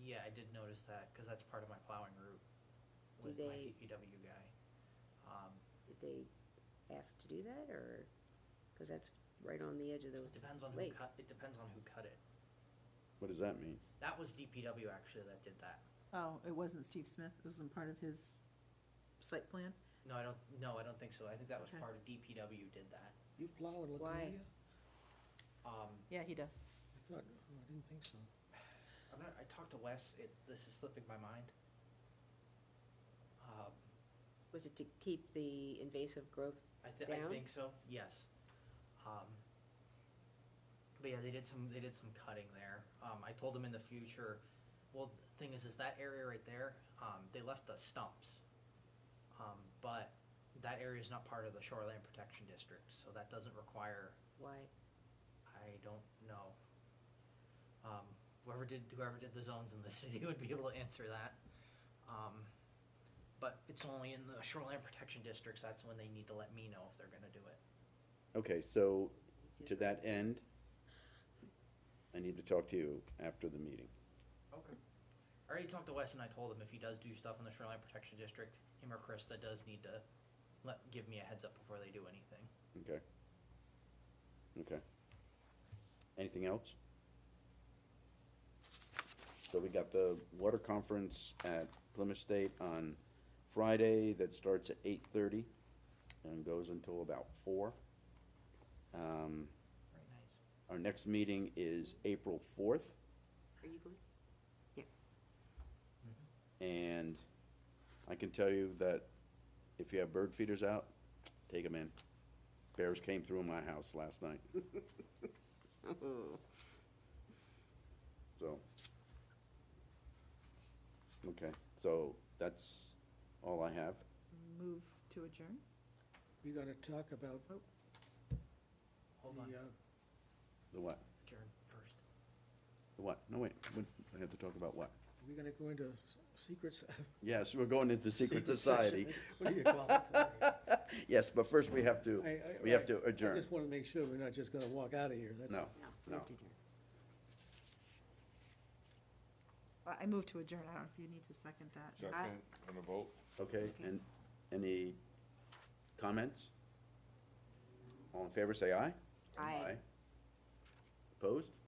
yeah, I did notice that, cause that's part of my plowing route with Do my they- DPW guy. Did they ask to do that or, because that's right on the edge of the It depends on who lake. cut it. What does that mean? That was DPW actually that did that. Oh, it wasn't Steve Smith, it wasn't part of his site plan? No, I don't think so. I think that was Okay. part of DPW did that. You plow in Why? Laconia? Yeah, he does. I thought, oh, I didn't think so. I talked to Wes, this is slipping my mind. Was it to keep the invasive growth? I Down? think so, yes. But yeah, they did some cutting there. I told them in the future, well, the thing is that area right there, they left the stumps. But that area is not part of the shoreline protection district, so that doesn't require, Why? I don't know. Whoever did the zones in the city would be able to answer that. But it's only in the shoreline protection districts, that's when they need to let me know if they're gonna do it. Okay, so to that end, I need to talk to you after the meeting. Okay. I already talked to Wes and I told him if he does do stuff in the shoreline protection district, him or Krista does need to give me a heads up before they do anything. Okay. Okay. Anything else? So we got the water conference at Plymouth State on Friday that starts at 8:30 and goes until about 4. Very nice. Our next meeting is April 4th, Are you going? and I can tell you that if you have bird feeders out, take them in. Bears came through my house last night, so. Okay, so that's all I have. Move to adjourn? We gotta talk about Hold on, the, The what? adjourn first. The what? No, wait, I have to talk about what? we're gonna go into secrets. Yes, we're going into secret society. What do you call it today? Yes, but first we have to, we have to I adjourn. just wanna make sure we're not just gonna walk out of here, that's No, all. No. no. I move to adjourn. I don't know if you need to second that. Second, and a vote? Okay, and any comments? All in favor, say aye. Aye. Opposed?